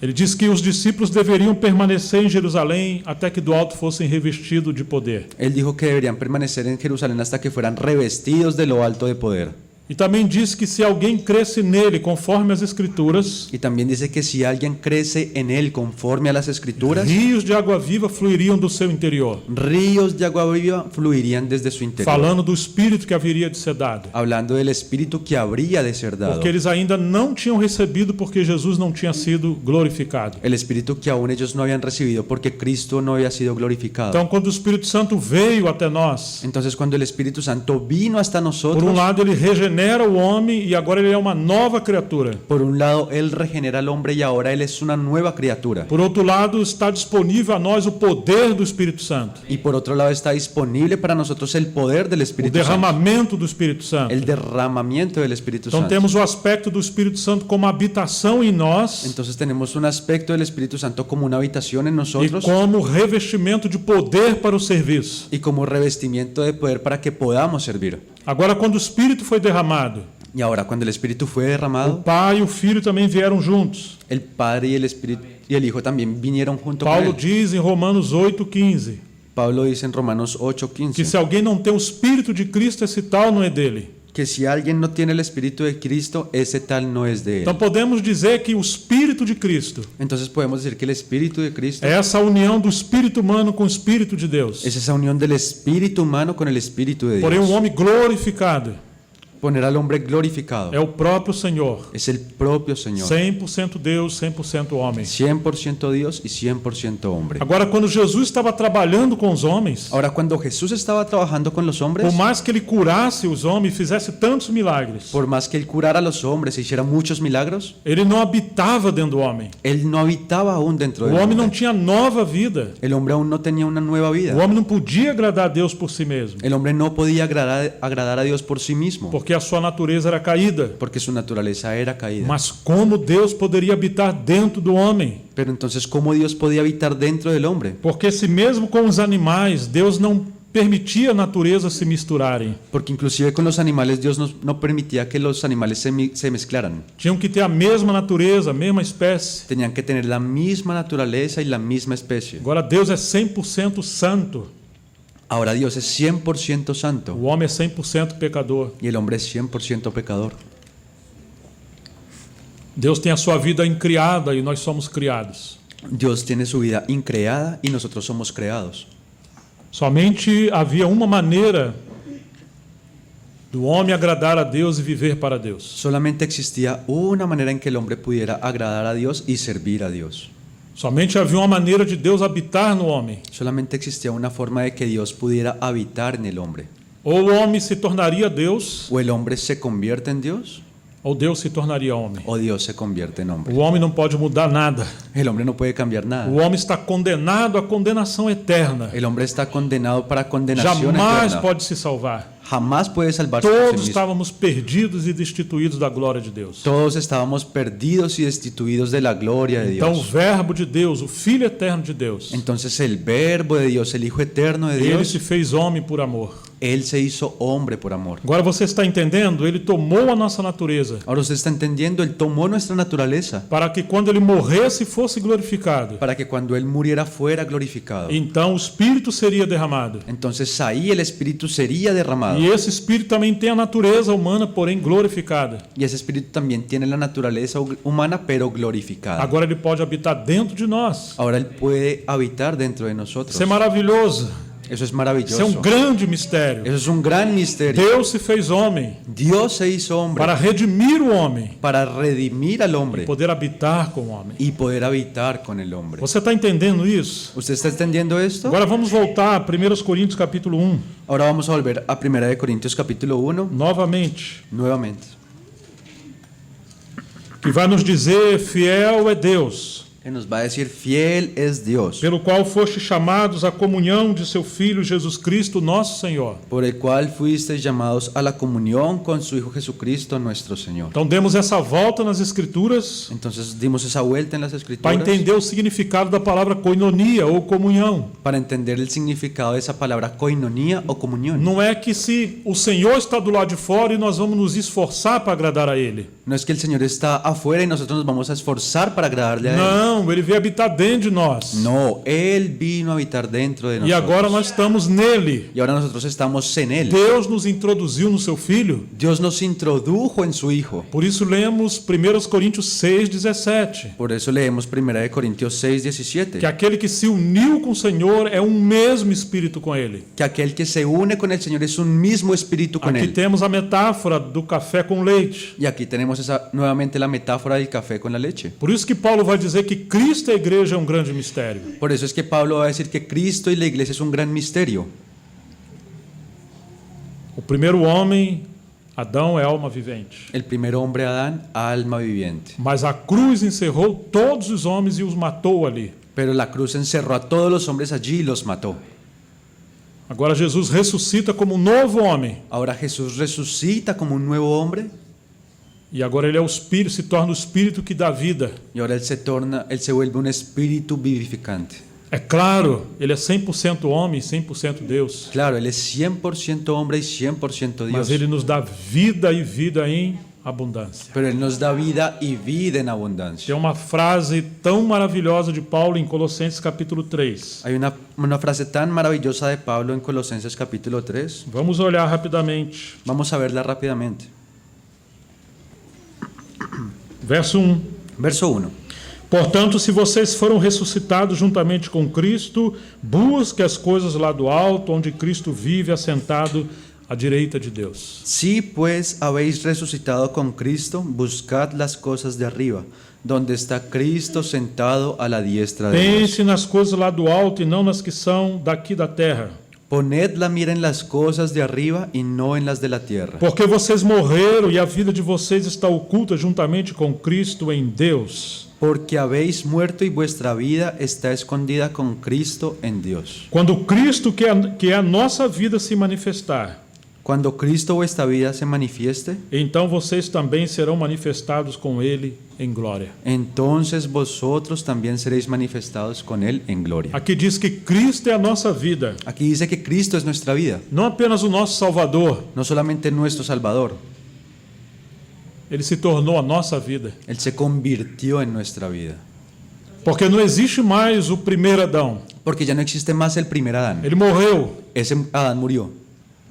Ele disse que os discípulos deveriam permanecer em Jerusalém até que do alto fossem revestidos de poder. Él dijo que deberían permanecer en Jerusalén hasta que fueran revestidos de lo alto de poder. E também disse que se alguém cresce nele conforme as Escrituras, Y también dice que si alguien crece en Él conforme a las Escrituras, rios de água viva fluiriam do seu interior, ríos de agua viva fluirían desde su interior. falando do Espírito que haveria de ser dado. Hablando del Espíritu que habría de ser dado. Porque eles ainda não tinham recebido porque Jesus não tinha sido glorificado. El Espíritu que aún ellos no habían recibido porque Cristo no había sido glorificado. Então, quando o Espírito Santo veio até nós, Entonces cuando el Espíritu Santo vino hasta por nosotros, lado ele regenera o homem e agora ele é uma nova criatura. por un lado Él regenera al hombre y ahora Él es una nueva criatura. Por outro lado, está disponível a nós o poder do Espírito Santo, Y por otro lado está disponible para nosotros el poder del o Espíritu Santo. derramamento do Espírito Santo. El derramamiento del Espíritu Então, Santo. temos o aspecto do Espírito Santo como habitação em nós Entonces tenemos un aspecto del Espíritu Santo como una habitación en e nosotros como revestimento de poder para o serviço. y como revestimiento de poder para que podamos servir. Agora, quando o Espírito foi derramado, Y ahora cuando el Espíritu fue o derramado, Pai e o Filho também vieram juntos. el Padre y el Espíritu y el Hijo también vinieron junto con Paulo Él. diz em Romanos 8,15 Pablo dice en Romanos que 8:15 se alguém não tem o Espírito de Cristo, esse tal não é dele. que si alguien no tiene el Espíritu de Cristo, ese tal no es de Então Él. podemos dizer que o Espírito de Cristo Entonces podemos decir que el Espíritu de Cristo é essa união do Espírito humano com o Espírito de Deus. es esa unión del Espíritu humano con el Espíritu de Porém, o Dios. homem glorificado Poner al hombre glorificado é o próprio Senhor. es el propio Señor. 100% Deus, 100% homem. 100% Dios y 100% hombre. Agora, quando Jesus estava trabalhando com os homens, Ahora, cuando Jesús estaba trabajando con los por hombres, mais que ele curasse os homens e fizesse tantos milagres, por más que Él curara a los hombres e hiciera muchos milagros, ele não habitava dentro do homem. Él no habitaba aún dentro O del homem não hombre. tinha nova vida. El hombre aún no tenía una nueva O vida. homem não podia agradar a Deus por si mesmo, El hombre no podía agradar a Dios por sí mismo, porque a sua natureza era caída. porque su naturaleza era caída. Mas como Deus poderia habitar dentro do homem? Pero entonces, ¿cómo Dios podía habitar dentro del hombre? Porque se mesmo com os animais, Deus não permitia a natureza se misturarem. Porque inclusive con los animales Dios no permitía que los animales se mezclaran. Tinham que ter a mesma natureza, a mesma espécie. Tenían que tener la misma naturaleza y la misma especie. Agora Deus é 100% santo. Ahora Dios es 100% santo O homem é 100% pecador. y el hombre es 100% pecador. Deus tem a sua vida incriada e nós somos criados. Dios tiene su vida increada y nosotros somos creados. Somente havia uma maneira do homem agradar a Deus e viver para Deus. Solamente existía una manera en que el hombre pudiera agradar a Dios y servir a Dios. Somente havia uma maneira de Deus habitar no homem. Solamente existía una forma de que Dios pudiera habitar en el hombre. Ou o homem se tornaria Deus, O el hombre se convierte en Dios ou Deus se tornaria homem. o Dios se convierte en hombre. O homem não pode mudar nada. El hombre no puede cambiar nada. O homem está condenado à condenação eterna. El hombre está condenado para condenación Jamais eterna. pode se salvar. Jamás puede salvarse por sí Todos mismo. estávamos perdidos e destituídos da glória de Deus. Todos estábamos perdidos y destituidos de la gloria de Então o Dios. verbo de Deus, o Filho eterno de Deus, Entonces el verbo de Dios, el Hijo eterno de ele Dios, se fez homem por amor. Él se hizo hombre por amor. Agora você está entendendo? Ele tomou a nossa natureza Ahora usted está entendiendo, Él tomó nuestra naturaleza para que quando ele morresse fosse glorificado. para que cuando Él muriera fuera glorificado. Então o Espírito seria derramado. Entonces ahí el Espíritu sería derramado. E esse Espírito também tem a natureza humana, porém glorificada. Y ese Espíritu también tiene la naturaleza humana, pero glorificada. Agora ele pode habitar dentro de nós. Ahora Él puede habitar dentro de nosotros. Isso é maravilhoso. Eso es Isso é maravilloso. grande mistério. Eso es un gran misterio. Deus se fez homem Dios se hizo hombre para redimir o homem para redimir al e hombre poder habitar com o homem. y poder habitar con el hombre. Você está entendendo isso? ¿Usted está entendiendo esto? Agora vamos voltar a 1 Coríntios capítulo 1, Ahora vamos a volver a 1 de Corintios capítulo 1 novamente, nuevamente. que vai nos dizer: fiel é Deus, Que nos va a decir, fiel es Dios, pelo qual foste chamados à comunhão de seu Filho Jesus Cristo, nosso Senhor. por el cual fuisteis llamados a la comunión con su Hijo Jesucristo nuestro Señor. Então demos essa volta nas Escrituras Entonces dimos esa vuelta en las para Escrituras entender o significado da palavra koinonia ou comunhão. para entender el significado de esa palabra koinonía o comunión. Não é que se o Senhor está do lado de fora e nós vamos nos esforçar para agradar a Ele. No es que el Señor está afuera y nosotros nos vamos a esforzar para agradarle a Él. Não, Ele veio habitar dentro de nós. No, Él vino a habitar dentro de E nosotros. agora nós estamos nele. Y ahora nosotros estamos en Él. Deus nos introduziu no seu Filho. Dios nos introdujo en su Hijo. Por isso lemos 1 Coríntios 6:17. Por eso leemos 1 de Corintios 6:17. Que aquele que se uniu com o Senhor é um mesmo espírito com Ele. Que aquel que se une con el Señor es un mismo espíritu con Aqui Él. temos a metáfora do café com leite. Y aquí tenemos nuevamente la metáfora del café con la leche. Por isso que Paulo vai dizer que Cristo e a igreja é um grande mistério. Por eso es que Pablo va a decir que Cristo y la iglesia es un gran misterio. O primeiro homem, Adão, é alma vivente. El primer hombre, Adán, alma viviente. Mas a cruz encerrou todos os homens e os matou ali. Pero la cruz encerró a todos los hombres allí y los mató. Agora Jesus ressuscita como um novo homem. Ahora Jesús resucita como un nuevo hombre E agora ele é o espírito, se torna o espírito que dá vida. y ahora él se vuelve un espíritu vivificante. É claro, ele é 100% homem e 100% Deus. Claro, Él es 100% hombre y 100% Dios. Mas ele nos dá vida e vida em abundância. Pero Él nos da vida y vida en abundancia. Tem uma frase tão maravilhosa de Paulo em Colossenses capítulo 3. Hay una frase tan maravillosa de Pablo en Colosenses capítulo 3. Vamos olhar rapidamente. Vamos a verla rápidamente. Verso 1. Verso 1. Portanto, se vocês foram ressuscitados juntamente com Cristo, busque as coisas lá do alto, onde Cristo vive assentado à direita de Deus. Si pues habéis resucitado con Cristo, buscad las cosas de arriba, donde está Cristo sentado a la diestra de Dios. Pense nas coisas lá do alto e não nas que são daqui da terra. Poned la mira en las cosas de arriba y no en las de la tierra. Porque vocês morreram e a vida de vocês está oculta juntamente com Cristo em Deus. Porque habéis muerto y vuestra vida está escondida con Cristo en Dios. Quando Cristo, que é a nossa vida, se manifestar, Cuando Cristo vuestra vida se manifieste, então vocês também serão manifestados com Ele em glória. entonces vosotros también seréis manifestados con Él en gloria. Aqui diz que Cristo é a nossa vida, Aquí dice que Cristo es nuestra vida, não apenas o nosso Salvador, no solamente nuestro Salvador, Ele se tornou a nossa vida. Él se convirtió en nuestra vida. Porque não existe mais o primeiro Adão. Porque ya no existe más el primer Adán. Ele morreu. Ese Adán murió.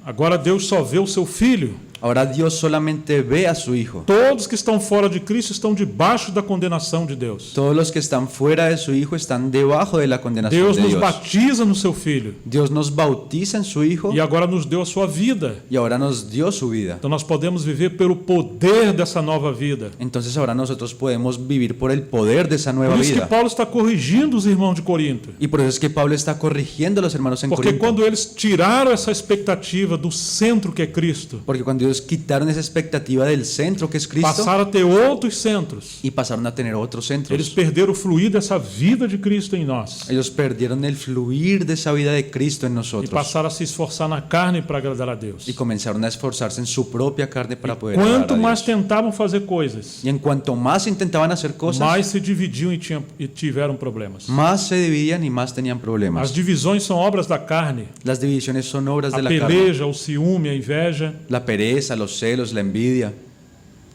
Agora Deus só vê o seu Filho. Ahora Dios solamente ve a su Hijo. Todos que estão fora de Cristo estão debaixo da condenação de Deus. Todos los que están fuera de su Hijo están debajo de la condenación Deus de nos Dios. batiza no seu Filho. Dios nos bautiza en su Hijo E agora nos deu a sua vida. y ahora nos dio su vida. Então nós podemos viver pelo poder dessa nova vida. Entonces ahora nosotros podemos vivir por el poder de esa nueva Por isso que vida. Paulo está corrigindo os irmãos de Corinto. Y por eso es que Pablo está corrigiendo a los hermanos en Porque Corinto. quando eles tiraram essa expectativa do centro que é Cristo, Porque cuando ellos quitaron esa expectativa del centro que es Cristo passaram a ter outros centros. y pasaron a tener otros Eles centros, perderam o fluir dessa vida de Cristo em nós. ellos perdieron el fluir de esa vida de Cristo en E nosotros passaram a se esforçar na carne para agradar a Deus. y comenzaron a esforzarse en su propia carne para poder agradar Quanto a Dios. mais tentavam fazer coisas, Y en cuanto más intentaban hacer cosas, mais se dividiam e tiveram problemas. más se dividían y más tenían As problemas. divisões são obras da carne. Las divisiones son obras A de la carne. peleja, o ciúme, a inveja. La pereza, los celos, la envidia.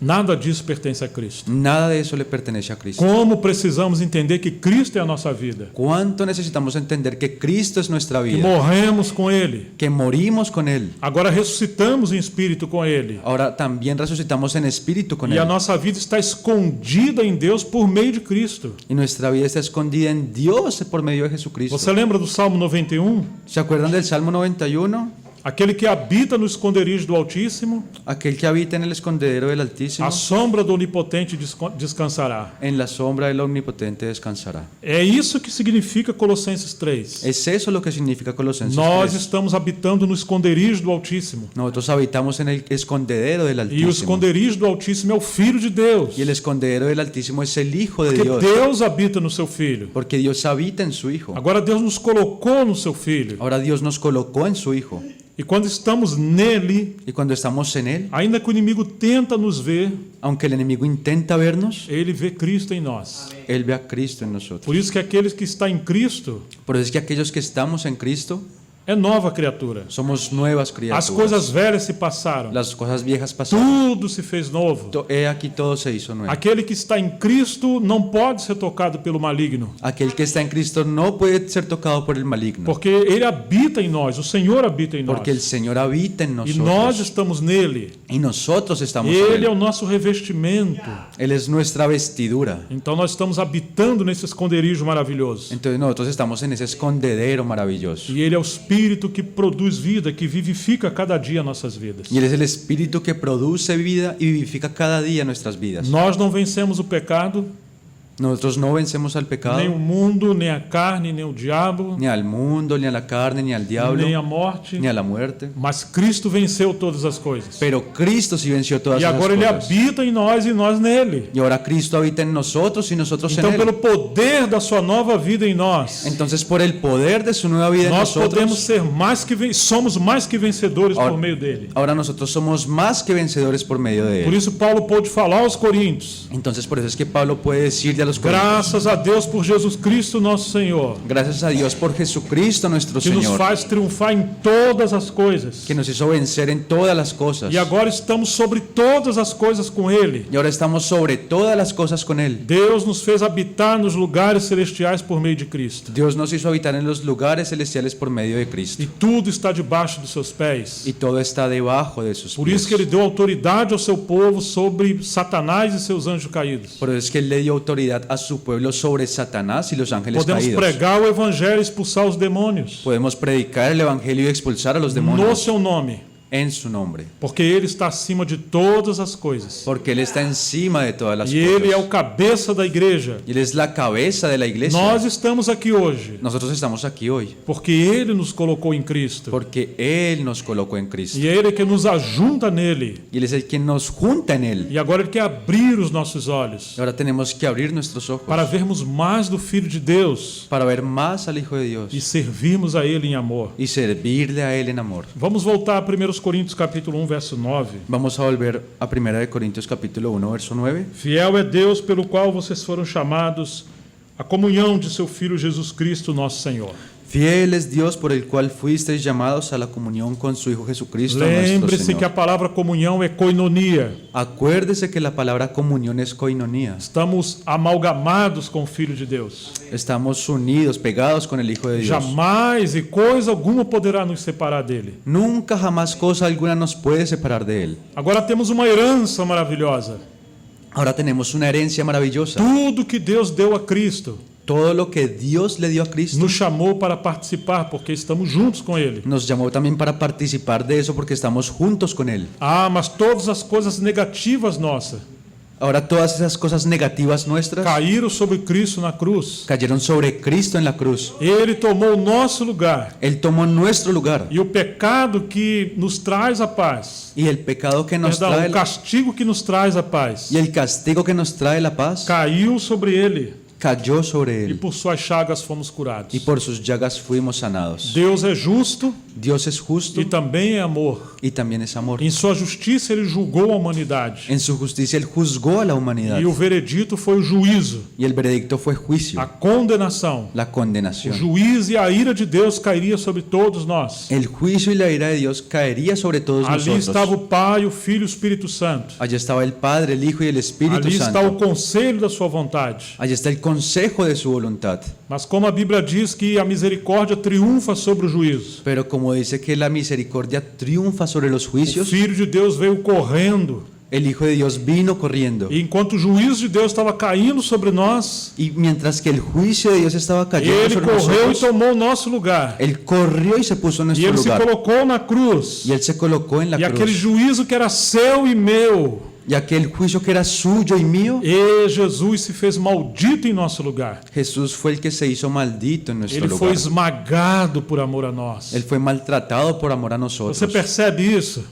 Nada disso pertence a Cristo. Nada de eso le pertenece a Cristo. Como precisamos entender que Cristo é a nossa vida, ¿Cuánto necesitamos entender que Cristo es nuestra que vida? morremos com Ele, Que morimos con Él. agora ressuscitamos em espírito com Ele, Ahora también resucitamos en espíritu con e a Él. nossa vida está escondida em Deus por meio de Cristo. Y nuestra vida está escondida en Dios por medio de Jesucristo. Você lembra do Salmo 91? ¿Se acuerdan del Salmo 91? Aquele que habita no esconderijo do Altíssimo, Aquel que habita en el escondedero del Altísimo, a sombra do Onipotente descansará. en la sombra del Omnipotente descansará. É isso que significa Colossenses 3. Es eso lo que significa Colosenses Nós 3. estamos habitando no esconderijo do Altíssimo. Nosotros habitamos en el escondedero del E o Altísimo. esconderijo do Altíssimo é o Filho de Deus. Y el escondedero del Altísimo es el Hijo de Porque Dios. Deus habita no seu Filho. Porque Dios habita en su Hijo. Agora Deus nos colocou no seu Filho. Ahora Dios nos colocó en su Hijo. E quando estamos nele, Y cuando estamos en Él, ainda que o inimigo tenta nos ver, aunque el enemigo intenta vernos, ele vê Cristo em nós. Él ve a Cristo en nosotros. Por isso que aqueles que estão em Cristo Por eso es que aquellos que estamos en Cristo é nova criatura. somos nuevas As criaturas. coisas velhas se passaram. Las cosas viejas pasaron. Tudo se fez novo. He aquí todo se hizo nuevo. Aquele que está em Cristo não pode ser tocado pelo maligno, Aquel que está en Cristo no puede ser tocado por el maligno. porque ele habita em nós, o Senhor habita em nós. Porque el Señor habita en E nós nosotros. estamos nele. Y nosotros estamos en Ele é Él. o nosso revestimento. Él es nuestra vestidura. Então nós estamos habitando nesse esconderijo maravilhoso. Entonces nosotros estamos en ese escondedero maravilloso. E ele é o Espírito que produz vida, que vivifica cada dia nossas vidas. Y Él es el Espíritu que produce vida y vivifica cada día nuestras vidas. Nós não vencemos o pecado, Nosotros no vencemos al nem o pecado, mundo, nem a carne, nem o diabo, ni al mundo, ni a la carne, ni al diablo, nem a morte, ni a la muerte. mas Cristo venceu todas as coisas. Pero Cristo sí venció todas E esas agora ele cosas. habita em nós e nós nele. Y ahora Cristo habita en nosotros y nosotros Então, en pelo Él. poder da sua nova vida em nós, Entonces, por el poder de su nueva vida en nós podemos nosotros, ser somos mais que vencedores por meio dele. ahora nosotros somos más que vencedores por medio de Por Él. isso Paulo pôde falar aos Coríntios: Entonces, por eso es que Pablo puede decirle a los corintios, graças a Deus por Jesus Cristo nosso Senhor, gracias a Dios por Jesucristo nuestro que nos Señor, faz triunfar em todas as coisas. que nos hizo vencer en todas las cosas. E agora estamos sobre todas as coisas com Ele. Y ahora estamos sobre todas las cosas con Él. Deus nos fez habitar nos lugares celestiais por meio de Cristo. Dios nos hizo habitar en los lugares celestiales por medio de Cristo. E tudo está debaixo dos seus pés. Y todo está debajo de sus Por isso que pies. Ele deu autoridade ao seu povo sobre Satanás e seus anjos caídos. Por eso es que Él le dio autoridad a su pueblo sobre Satanás y los ángeles Podemos caídos. pregar o Evangelho e expulsar os demônios Podemos predicar el Evangelio y expulsar a los no demonios seu nome, en su nombre. porque Ele está acima de todas as coisas. Porque Él está encima de todas las E Ele é o cosas. cabeça da igreja. Y Él es la cabeza de la iglesia. Nós estamos aqui hoje Nosotros estamos aquí hoy porque Ele nos colocou em Cristo. porque Él nos colocó en Cristo. E é Ele que nos ajunta nele. Y Él es el quien nos junta en Él. E agora Ele quer abrir os nossos olhos Y ahora tenemos que abrir nuestros ojos para vermos mais do Filho de Deus para ver más al Hijo de Dios e servirmos a Ele em amor. y servirle a Él en amor. Vamos voltar a 1 Coríntios capítulo 1, verso 9. Vamos a volver a 1 de Corintios capítulo 1, verso 9. Fiel é Deus pelo qual vocês foram chamados à comunhão de seu Filho Jesus Cristo, nosso Senhor. Fiel es Dios por el cual fuisteis llamados a la comunión con su Hijo Jesucristo nuestro Lembre-se que a Señor. palavra comunhão é koinonia. Acuérdese que la palabra comunión es koinonía. Estamos amalgamados com o Filho de Deus. Estamos unidos, pegados con el Hijo de Dios. Jamais e coisa alguma poderá nos separar dele. Nunca jamás cosa alguna nos puede separar de Él. Agora temos uma herança maravilhosa. Ahora tenemos una herencia maravillosa. Tudo que Deus deu a Cristo Todo lo que Dios le dio a Cristo nos chamou para participar, porque estamos juntos com Ele. nos llamó también para participar de eso porque estamos juntos con Él. Ah, mas todas as coisas negativas nossas Ahora todas esas cosas negativas nuestras caíram sobre Cristo na cruz. cayeron sobre Cristo en la cruz. Ele tomou o nosso lugar. Él tomó nuestro lugar. E o pecado que nos traz a paz, Y el pecado que nos perdão, trae o castigo que nos traz a paz, y el castigo que nos trae la paz caiu sobre Ele. cayó sobre e él por suas chagas fomos curados. y por sus llagas fuimos sanados. Deus é justo Dios es justo e também é amor. y también es amor. Em sua justiça ele julgou a humanidade. En su justicia él juzgó a la humanidad E o veredito foi o juízo, y el veredicto fue juicio, a condenação. la O condenación. juízo e a ira de Deus cairia sobre todos nós. El juicio y la ira de Dios caería sobre todos Ali estava nosotros. o Pai, o Filho e o Espírito Santo. Allí estaba el Padre, el Hijo y el Espíritu Ali está o Santo. conselho da sua vontade. Allí está el consejo de su voluntad. Mas como a Bíblia diz que a misericórdia triunfa sobre o juízo, Pero como dice que la misericordia triunfa sobre los o juicios, Filho de Deus veio correndo. el Hijo de Dios vino corriendo. E enquanto o juízo de Deus estava caindo sobre nós, Y mientras que el juicio de Dios estaba cayendo ele sobre correu e nosotros, tomou o nosso lugar. Él corrió y se puso en E nuestro ele se lugar. colocou na cruz. Y Él se colocó en la E aquele cruz. juízo que era seu e meu, Y aquel juicio que era suyo y mío, e Jesus se fez maldito em nosso lugar. Jesús fue el que se hizo maldito en nuestro Ele foi lugar. esmagado por amor a nós. Él fue maltratado por amor a Você nosotros. percebe isso?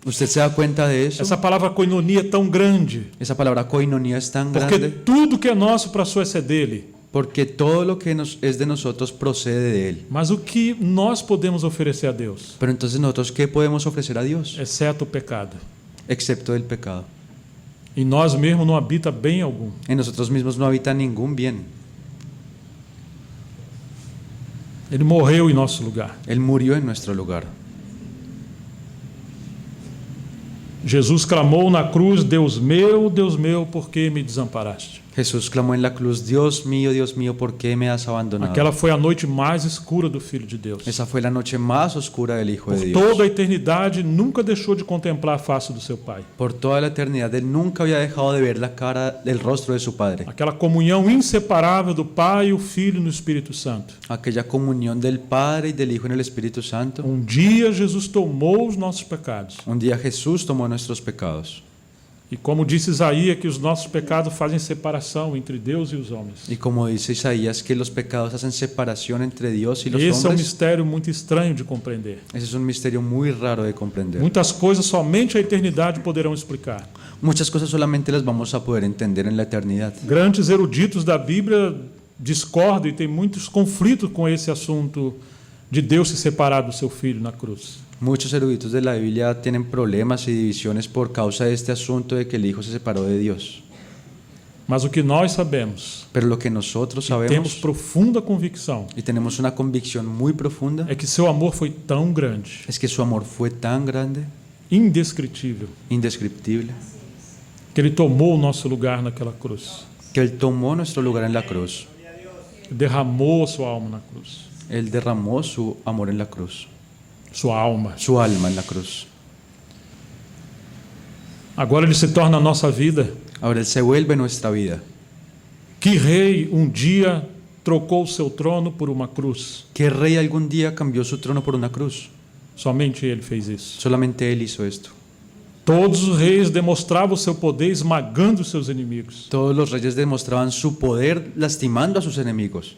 ¿Usted se da cuenta de eso? Essa palavra koinonia é tão grande, Esa palabra coinonía es tan porque grande tudo que é nosso para Suécia é dele. porque todo lo que es de nosotros procede de Él. Mas o que nós podemos oferecer a Deus, Pero entonces nosotros, ¿qué podemos ofrecer a Dios? exceto o pecado? Excepto el pecado. Em nós mesmos não habita bem algum. En nosotros mismos no habita ningún bien. Ele morreu em nosso lugar. Él murió en nuestro lugar. Jesus clamou na cruz: Deus meu, por que me desamparaste? Jesús clamó en la cruz: Dios mío, ¿por qué me has abandonado? Aquela foi a noite mais escura do Filho de Deus. Esa fue la noche más oscura del Hijo Por de Dios. toda a eternidade, nunca deixou de contemplar a face do seu Pai. Por toda la eternidad, Él nunca había dejado de ver la cara, el rostro de su Padre. Aquela comunhão inseparável do Pai, o Filho e no Espírito Santo. Aquella comunión del Padre y del Hijo en el Espíritu Santo. Dia Jesus tomou os nossos pecados. Un día Jesús tomó nuestros pecados. E como disse Isaías, que os nossos pecados fazem separação entre Deus e os homens. Y como dice Isaías, que los pecados hacen separación entre Dios y los Esse é um hombres. mistério muito estranho de compreender. Ese es un misterio muy raro de comprender. Muitas coisas somente a eternidade poderão explicar. Muchas cosas solamente las vamos a poder entender en la eternidad. Grandes eruditos da Bíblia discordam e têm muitos conflitos com esse assunto de Deus se separar do seu Filho na cruz. Muchos eruditos de la Biblia tienen problemas y divisiones por causa de este asunto de que el Hijo se separó de Dios. Mas o que nós sabemos, Pero lo que nosotros temos sabemos profunda convicção, y tenemos una convicción muy profunda é que seu amor foi tão grande, es que su amor fue tan grande, indescritível, indescriptible, que ele tomou o nosso lugar naquela cruz. que Él tomó nuestro lugar en la cruz. Derramou a sua alma na cruz. Él derramó su amor en la cruz, Sua alma. su alma en la cruz. Agora ele se torna a nossa vida. Ahora Él se vuelve nuestra vida. Que rei dia trocou o seu trono por uma cruz? ¿Qué rey algún día cambió su trono por una cruz? Somente ele fez isso. Solamente Él hizo esto. Todos os reis demonstravam o seu poder esmagando os seus inimigos. Todos los reyes demostraban su poder lastimando a sus enemigos.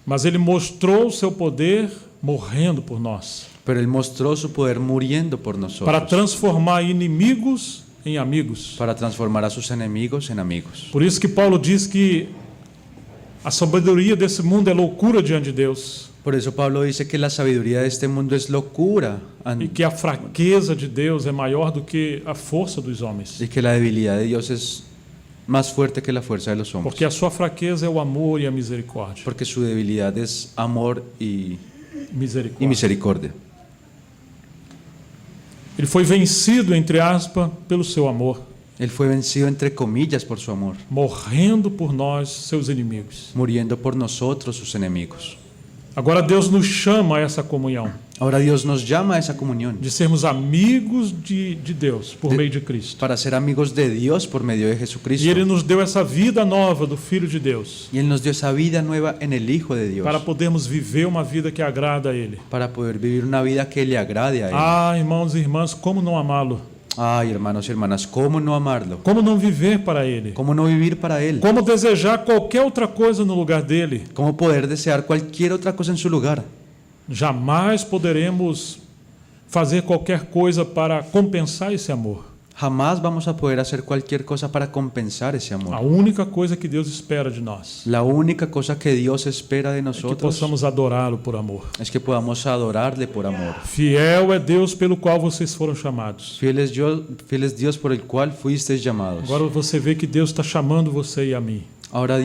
Mas ele mostrou o seu poder morrendo por nós, Pero Él mostró su poder muriendo por para nosotros, transformar inimigos em amigos. para transformar a sus enemigos en amigos. Por isso que Paulo diz que a sabedoria desse mundo é loucura diante de Deus Por eso Pablo dice que la sabiduría de este mundo es locura e que a fraqueza de Deus é maior do que a força dos homens. y que la debilidad de Dios es más fuerte que la fuerza de los hombres. Porque a sua fraqueza é o amor e a misericórdia. Porque su debilidad es amor y Misericórdia. misericordia. Ele foi vencido, entre aspas, pelo seu amor, Él fue vencido entre comillas por su amor, morrendo por nós, seus inimigos. muriendo por nosotros, sus enemigos. Agora Deus nos chama a essa comunhão, Ahora Dios nos llama a esa comunión de sermos amigos de Deus por meio de Cristo. para ser amigos de Dios por medio de Jesucristo. E Ele nos deu essa vida nova do Filho de Deus, Y Él nos dio esa vida nueva en el Hijo de Dios para podermos viver uma vida que agrada a Ele. para poder vivir una vida que le agrade a Él. Ah, irmãos e irmãs, como não amá-lo? Ay, hermanos y hermanas, ¿cómo no amarlo? Como não viver para Ele? ¿Cómo no vivir para Él? Como desejar qualquer outra coisa no lugar dele? ¿Cómo poder desear cualquier otra cosa en su lugar? Jamais poderemos fazer qualquer coisa para compensar esse amor. Jamás vamos a poder hacer cualquier cosa para compensar ese A amor. única coisa que Deus espera de nós La única cosa que Dios espera de é que nosotros possamos adorá-lo por amor. es que podamos adorarle por amor. Fiel é Deus pelo qual vocês foram chamados. Fiel es Dios por el cual fuisteis llamados. Agora você vê que Deus está chamando você e a mim. Ahora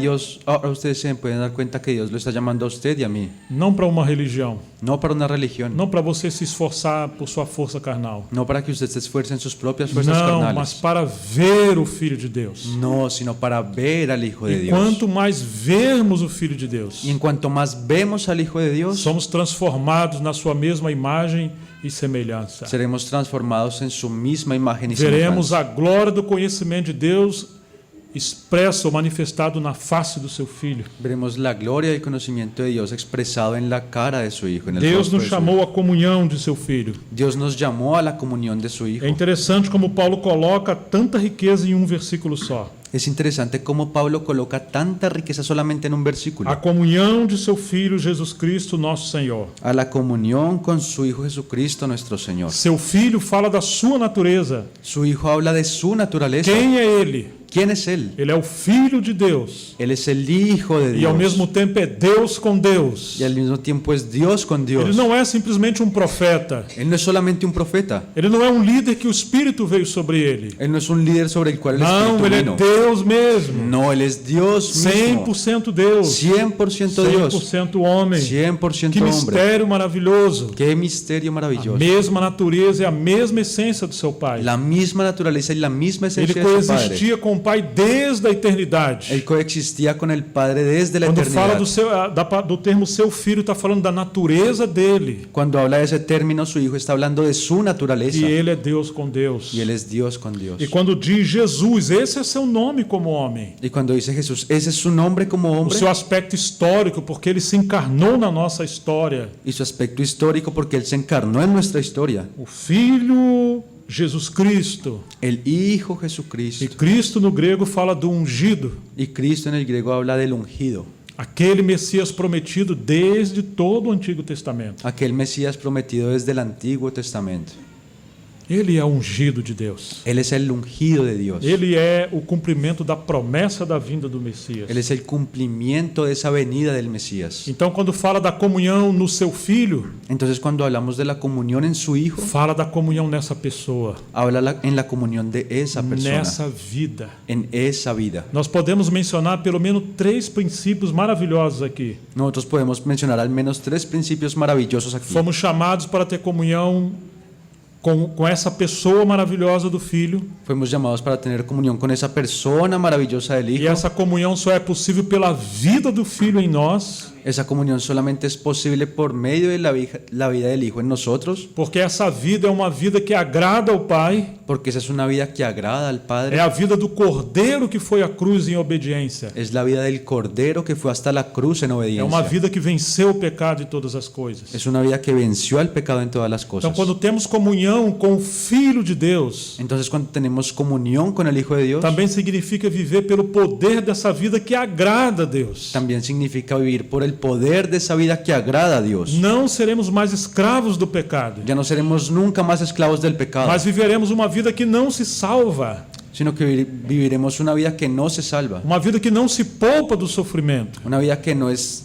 ustedes se pueden dar cuenta que Dios lo está llamando a usted y a mí, Não para uma religião, no para una religión, não para você se esforçar por sua força carnal. no para que usted se esfuerce en sus propias fuerzas Não, mas carnales, para ver o Filho de Deus. no, sino para ver al Hijo de E Dios. quanto mais vermos o Filho de Deus, Y en cuanto más vemos al Hijo de Dios, somos transformados na sua mesma imagem e semelhança. seremos transformados en su misma imagen y Veremos semejanza. a glória do conhecimento de Deus expresso ou manifestado na face do seu Filho. Veremos la gloria y el conocimiento de Dios expresado en la cara de su Hijo, en el Deus rostro nos de su chamou Hijo. à comunhão de seu Filho. Dios nos llamó a la comunión de su Hijo. É interessante como Paulo coloca tanta riqueza em um versículo só. Es interesante cómo Pablo coloca tanta riqueza solamente en un versículo. A comunhão de seu Filho Jesus Cristo, nosso Senhor. A la comunión con su Hijo Jesucristo nuestro Señor. Seu Filho fala da sua natureza. Su Hijo habla de su naturaleza. Quem é Ele? ¿Quién es Él? Ele é o Filho de Deus. Él es el Hijo de E ao Dios. mesmo tempo é Deus com Deus. Y al mismo tiempo es Dios con Ele Dios. não é simplesmente um profeta. Él no es solamente un profeta. Ele não é um líder que o Espírito veio sobre ele. Él no es un líder sobre el cual el Não, Espíritu ele é vino. Deus mesmo. No, Él es Dios mismo. 100% Deus. 100% Dios. 100% homem. 100% Que hombre. mistério maravilhoso. Qué misterio A maravilloso. mesma natureza e a mesma essência do seu Pai. La misma naturaleza y la misma Ele esencia de su Padre. coexistia com o Pai desde a eternidade. Él coexistía con el Padre desde la Quando fala eternidad. do termo seu filho, está falando da natureza dele. Cuando habla de ese término, su Hijo está hablando de su naturaleza. E ele é Deus com Deus. Y Él es Dios con Dios. E quando diz Jesus, esse é seu nome como homem. Y cuando dice Jesús, ese es su nombre como O hombre seu aspecto histórico, porque ele se encarnou na nossa história. y su aspecto histórico porque Él se encarnó en nuestra historia. O Filho Jesus Cristo. El Hijo E Jesucristo. Cristo no grego fala do ungido, Y Cristo en el griego habla del ungido. aquele Messias prometido desde todo o Antigo Testamento. Aquel Mesías prometido desde el Antiguo Testamento. Ele é ungido de Deus. Él es el ungido de Dios. Ele é o cumprimento da promessa da vinda do Messias. Él es el cumplimiento de esa venida del Mesías. Então, quando fala da comunhão no seu Filho, Entonces, cuando hablamos de la comunión en su Hijo, fala da comunhão nessa pessoa, en la comunión de esa persona, nessa vida. en esa vida. Nós podemos mencionar pelo menos 3 princípios maravilhosos aqui. Nosotros podemos mencionar al menos 3 principios maravillosos aquí. Fomos chamados para ter comunhão com essa pessoa maravilhosa do Filho. Fuimos llamados para tener comunión con esa persona maravillosa del E Hijo. essa comunhão só é possível pela vida do Filho em nós, Esa comunión solamente es posible por medio de la vida del Hijo en nosotros, porque essa vida é uma vida que agrada ao Pai. porque esa es una vida que agrada al É Padre. a vida do Cordeiro que foi à cruz em obediência. Es la vida del Cordero que fue hasta la cruz en É uma obediencia. vida que venceu o pecado e todas as coisas. Es una vida que venció al pecado en todas las Então, cosas. quando temos comunhão com o Filho de Deus, Entonces, cuando tenemos comunión con el Hijo de Dios, também significa viver pelo poder dessa vida que agrada a Deus. también significa vivir por el poder de esa vida que agrada a Dios. Não seremos mais escravos do pecado, Ya no seremos nunca más esclavos del pecado, mas viveremos uma vida que não se salva, sino que viviremos una vida que no se salva, uma vida que não se poupa do sofrimento, una vida que no es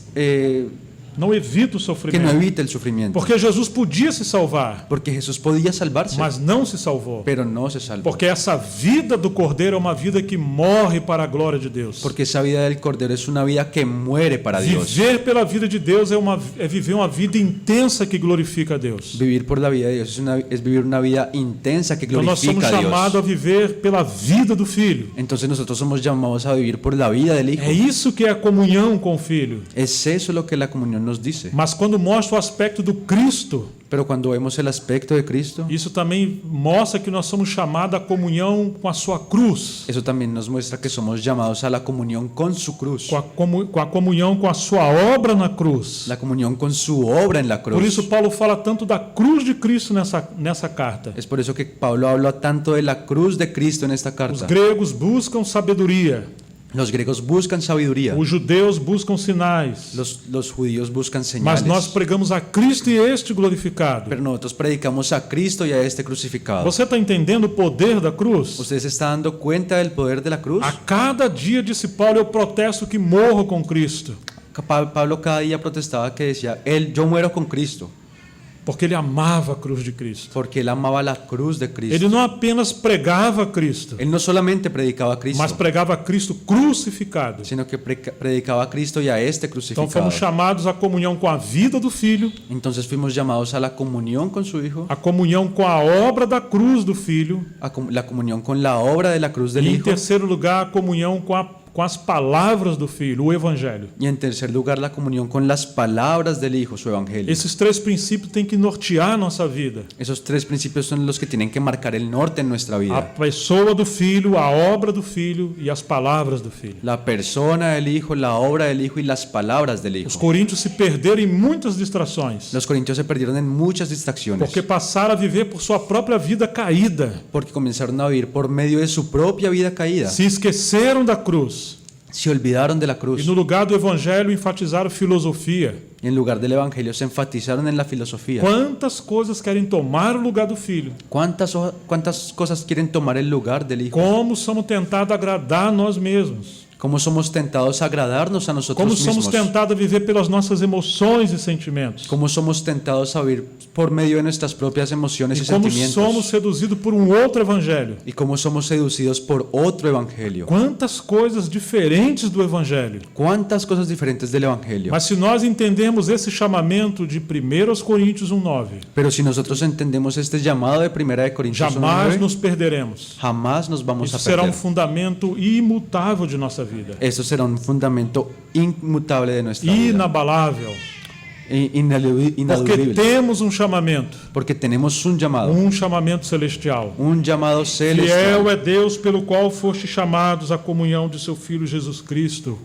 não evita o que no sofrimento. evita el sufrimiento, Porque Jesus podia se salvar, porque Jesús podía salvarse, mas não se salvou. pero no se salvó, Porque essa vida do Cordeiro é uma vida que morre para a glória de Deus. porque esa vida del Cordero es una vida que muere para Dios. Viver pela vida de Deus é viver uma vida intensa que glorifica a Deus. Vivir por la vida de Dios es vivir una vida intensa que Então nós somos glorifica a chamados a Dios. viver pela vida do Filho. Entonces nosotros somos llamados a vivir por la vida del Hijo. É isso que é a comunhão com o Filho. Es eso lo que la comunión nos dice. Mas quando mostra o aspecto do Cristo, Pero cuando vemos el aspecto de Cristo, isso também mostra que nós somos chamados à comunhão com a sua cruz, eso también nos muestra que somos llamados a la comunión con su cruz, com a comunhão com a sua obra na cruz. la comunión con su obra en la cruz. Por isso Paulo fala tanto da cruz de Cristo nessa carta. Es por eso que Pablo habla tanto de la cruz de Cristo en esta Os carta. gregos buscam sabedoria. Los griegos buscan sabiduría. Os judeus buscam sinais. Los judíos buscan Mas señales. nós pregamos a Cristo e este glorificado. Pero nosotros predicamos a Cristo y a este crucificado. Você está entendendo o poder da cruz? ¿Usted se está dando cuenta del poder de la cruz? A cada dia, disse Paulo, eu protesto que morro com Cristo. Pablo cada día protestaba que decía, yo muero con Cristo, Porque ele amava a cruz de Cristo. porque él amaba la cruz de Cristo. Ele não apenas pregava a Cristo, Él no solamente predicaba a Cristo, mas pregava a Cristo crucificado. sino que predicaba a Cristo y a este Então crucificado. fomos chamados à comunhão com a vida do Filho, Entonces fuimos llamados a la comunión con su Hijo, a comunhão com a obra da cruz do Filho la comunión con la obra de la cruz del e, em Hijo, terceiro lugar, a comunhão com as palavras do Filho, o Evangelho. y en tercer lugar la comunión con las palabras del Hijo, su Evangelio. Esses três princípios têm que nortear a nossa vida. Esos tres principios son los que tienen que marcar el norte en nuestra A vida. pessoa do Filho, a obra do Filho e as palavras do Filho. La persona del Hijo, la obra del Hijo y las palabras del Os Hijo. coríntios se perderam em muitas distrações, Los corintios se perdieron en muchas distracciones porque passaram a viver por sua própria vida caída. porque comenzaron a vivir por medio de su propia vida caída. Se esqueceram da cruz Se olvidaron de la e, cruz no lugar do Evangelho, enfatizaram filosofia. y en lugar del Evangelio se enfatizaron en la filosofía. Quantas coisas querem tomar o lugar do Filho? ¿Cuántas cosas quieren tomar el lugar del Hijo? Como somos tentados a agradar a nós mesmos? ¿Cómo somos tentados a agradarnos a nosotros Como somos mismos? tentados a viver pelas nossas emoções e sentimentos? ¿Cómo somos tentados a vivir por medio de nuestras propias emociones y E como sentimientos? somos seduzidos por um outro Evangelho? ¿Y cómo somos seducidos por otro Evangelio? Quantas coisas diferentes do Evangelho? ¿Cuántas cosas diferentes del Evangelio? Mas se nós entendermos esse chamamento de 1 Coríntios 1:9, Pero si nosotros entendemos este llamado de 1 de Corintios jamais 1:9, nos perderemos. jamás nos vamos Isso a será perder. fundamento imutável de nossa vida, Eso será un fundamento inmutable de nuestra vida. inabalável, porque Inaducible. temos chamamento, Porque tenemos un chamamento celestial. llamado Fiel celestial. é Deus pelo qual foste chamados à comunhão de seu Filho Jesus Cristo,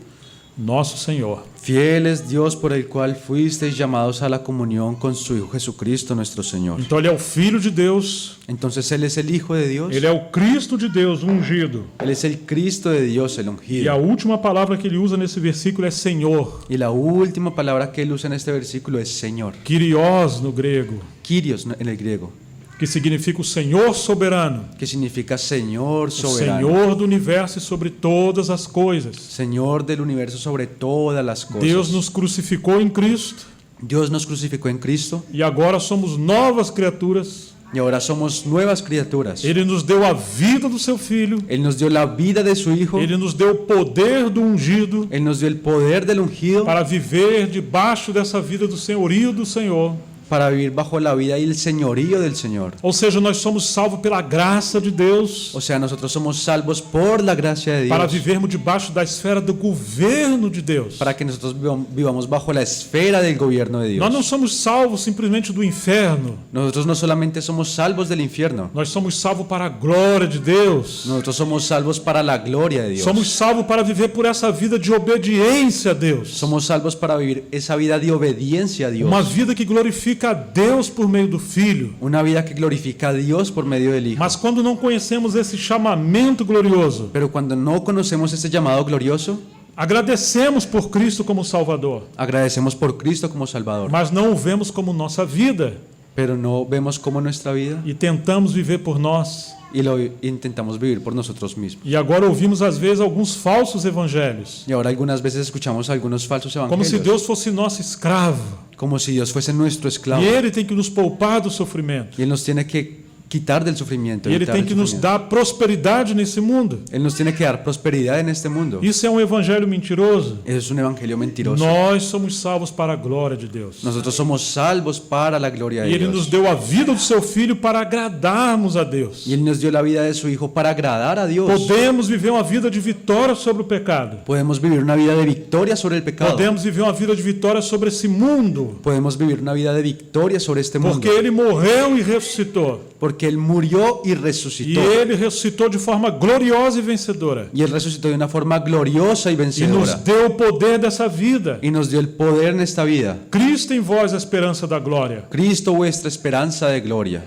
nosso Senhor. Fiel es Dios por el cual fuisteis llamados a la comunión con su Hijo Jesucristo nuestro Señor. Então ele é o Filho de Deus, Entonces Él es el Hijo de Dios. ele é o Cristo de Deus ungido. Él es el Cristo de Dios, el E a ungido. última palavra que ele usa nesse versículo é Senhor, Y la última palabra que Él usa en este versículo es Señor. Kyrios no grego, Kyrios en el griego, que significa o Senhor soberano, que significa Señor o soberano. Senhor do universo e sobre todas as coisas. Señor del universo sobre todas las cosas. Deus nos crucificou em Cristo Dios nos crucificó en Cristo e agora somos novas criaturas. y ahora somos nuevas criaturas. Ele nos deu a vida do seu Filho, Él nos dio la vida de su Hijo. ele nos deu o poder do ungido Él nos dio el poder del ungido para viver debaixo dessa vida do senhorio do Senhor. para vivir bajo la vida y el señorío del Señor. Ou seja, nós somos salvos pela graça de Deus O sea, nosotros somos salvos por la gracia de para Dios, vivermos debaixo da esfera do governo de Deus. para que nosotros vivamos bajo la esfera del gobierno de Dios. Nós não somos salvos simplesmente do inferno. Nosotros no solamente somos salvos del infierno, Nós somos salvos para a glória de Deus. nosotros somos salvos para la gloria de Dios. Somos salvos para viver por essa vida de obediência a Deus. Somos salvos para vivir esa vida de obediencia a Dios. Uma vida que glorifica a Deus por meio do Filho. Una vida que glorifica a Dios por medio del Hijo. Mas quando não conhecemos esse chamamento glorioso, Pero cuando no conocemos ese llamado glorioso, agradecemos por Cristo como Salvador, agradecemos por Cristo como Salvador, mas não o vemos como nossa vida pero no vemos como nuestra vida e tentamos viver por nós. y lo intentamos vivir por nosotros mismos. E agora ouvimos às vezes alguns falsos evangelhos, Y ahora algunas veces escuchamos algunos falsos como evangelios, se Deus fosse nosso escravo como si Dios fuese nuestro esclavo e Ele tem que nos poupar do sofrimento. y Él nos tiene que quitar del sufrimiento. E Ele evitar tem el que nos sufrimiento. dar prosperidade nesse mundo. Él nos tiene que dar prosperidad en este mundo. Isso é um evangelho mentiroso. Eso es un evangelio mentiroso. Nós somos salvos para a glória de Deus. Nosotros somos salvos para la gloria E de Ele nos Dios. deu a vida do seu Filho para agradarmos a Deus. Y Él nos dio la vida de su Hijo para agradar a Dios. Podemos viver uma vida de vitória sobre o pecado. Podemos vivir una vida de victoria sobre el pecado. Podemos viver uma vida de vitória sobre esse mundo. Podemos vivir una vida de victoria sobre este mundo. Porque Ele morreu e ressuscitou. Porque Él murió y E resucitó. Ele ressuscitou de forma gloriosa e vencedora. Y Él resucitó de una forma gloriosa y E nos vencedora. deu o poder dessa vida. Y nos dio el poder en esta vida. Cristo em vós, a esperança da glória. Cristo, vuestra esperanza de gloria.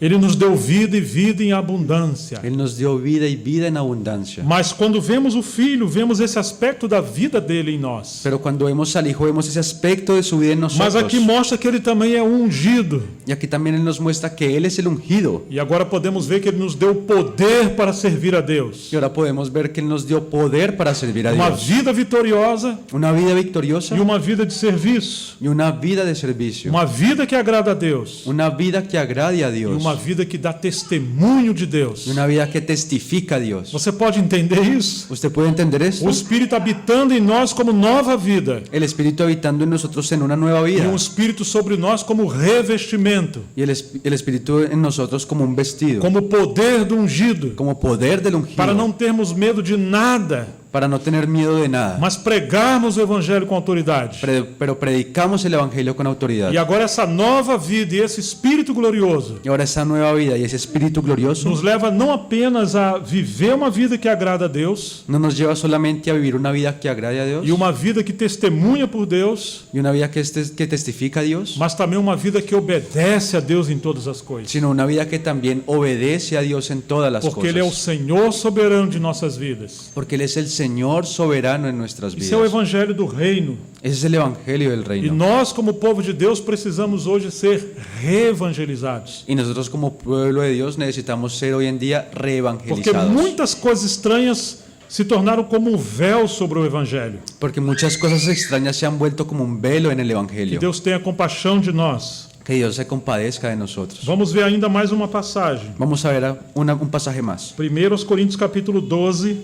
Ele nos deu vida e vida em abundância. Él nos dio vida y vida en abundancia. Mas quando vemos o Filho, vemos esse aspecto da vida dele em nós. Pero cuando vemos al Hijo, vemos ese aspecto de su vida en Mas nosotros. aqui mostra que ele também é ungido. Y aquí también Él nos muestra que Él es el ungido. E agora podemos ver que ele nos deu poder para servir a Deus. Y ahora podemos ver que Él nos dio poder para servir a Uma Dios. vida vitoriosa Una vida victoriosa e uma vida de serviço. y una vida de servicio. Uma vida que agrada a Deus. Una vida que agrade a E Dios. uma vida que dá testemunho de Deus. Y una vida que testifica a Dios. Você pode entender isso? ¿Usted puede entender esto? O Espírito habitando em nós como nova vida. El Espíritu habitando en nosotros en una nueva E vida. um Espírito sobre nós como revestimento. Y el Espíritu en nosotros como un vestido. Como poder do ungido. Como poder del ungido. Para não termos medo de nada, Para no tener miedo de nada. mas pregarmos o Evangelho com autoridade. Pero predicamos el Evangelio con autoridad. E agora essa nova vida e esse Espírito glorioso Y ahora esa nueva vida y ese Espíritu glorioso nos leva não apenas a viver uma vida que agrada a Deus no nos lleva solamente a vivir una vida que agrade a Dios e uma vida que testemunha por Deus, y una vida que testifica a Dios, mas também uma vida que obedece a Deus em todas as coisas. sino una vida que también obedece a Dios en todas las Porque Ele é o cosas. Senhor soberano de nossas vidas. Porque Él es el Señor soberano en nuestras Esse é o vidas. Evangelho do Reino. Ese es el Evangelio del E reino. nós, como povo de Deus, precisamos hoje ser reevangelizados. Y nosotros como pueblo de Dios necesitamos ser hoy en día Porque reevangelizados. muitas coisas estranhas se tornaram como um véu sobre o Evangelho. Porque muchas cosas extrañas se han vuelto como un velo en el Que Evangelio. Deus tenha compaixão de nós. Que Dios se compadezca de nosotros. Vamos ver ainda mais uma passagem. Vamos a ver un pasaje más. 1 Coríntios capítulo 12,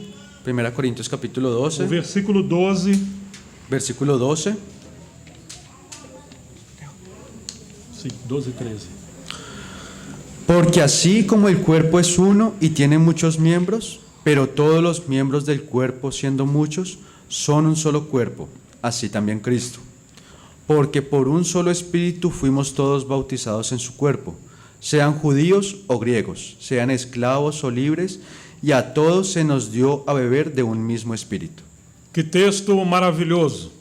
1 Corintios capítulo o 12, versículo 12. versículo 12. Sim, 12 e 13. Porque así como el cuerpo es uno y tiene muchos miembros, pero todos los miembros del cuerpo, siendo muchos, son un solo cuerpo, así también Cristo. Porque por un solo espíritu fuimos todos bautizados en su cuerpo, sean judíos o griegos, sean esclavos o libres, y a todos se nos dio a beber de un mismo espíritu. Que texto maravilhoso.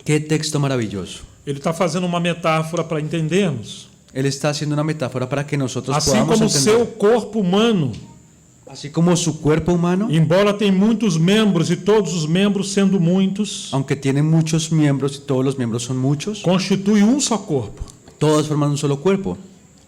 Qué texto maravilloso. Ele está fazendo uma metáfora para entendermos. Él está haciendo una metáfora para que nosotros Assim podamos como o entender. seu corpo humano, Así como su cuerpo humano, embora tenha muitos membros e todos os membros sendo muitos, aunque tiene muchos miembros y todos los miembros son muchos, constitui um só corpo. todos forman un solo cuerpo.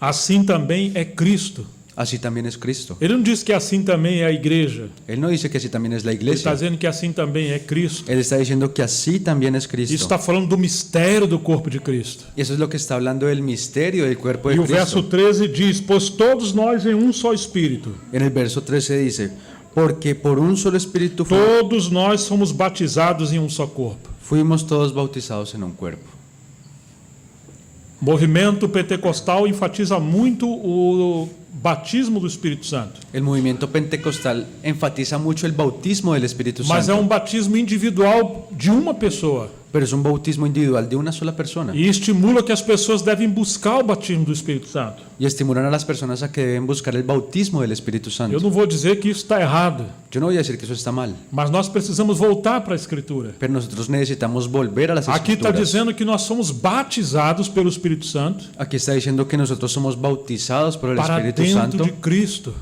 Assim também é Cristo. Así también es Cristo. Ele não diz que assim também é a igreja. Él no dice que así también es la Ele está iglesia. dizendo que assim também é Cristo. Él está diciendo que así también es Isso Cristo. está falando do mistério do corpo de Cristo. Y eso es lo que está hablando del misterio del cuerpo E de o verso Cristo. 13 diz: Pois todos nós em um só Espírito, En el verso 13 dice, porque por un solo espíritu todos nós somos batizados em um só corpo. fuimos todos bautizados en un cuerpo. O movimento pentecostal enfatiza muito o batismo do Espírito Santo. El movimiento pentecostal enfatiza mucho el bautismo del Espíritu Mas é Santo, um batismo individual de uma pessoa. pero es un bautismo individual de una sola persona. E estimula que as pessoas devem buscar o batismo do Espírito Santo. Y estimulan a las personas a que deben buscar el bautismo del Espíritu Eu Santo. não vou dizer que isso está errado, Yo no voy a decir que eso está mal, mas nós precisamos voltar para a Escritura. pero nosotros necesitamos volver a las Aqui está Escrituras. dizendo que nós somos batizados pelo Espírito Santo Aquí está diciendo que nosotros somos bautizados por el para Espíritu dentro Santo de Cristo.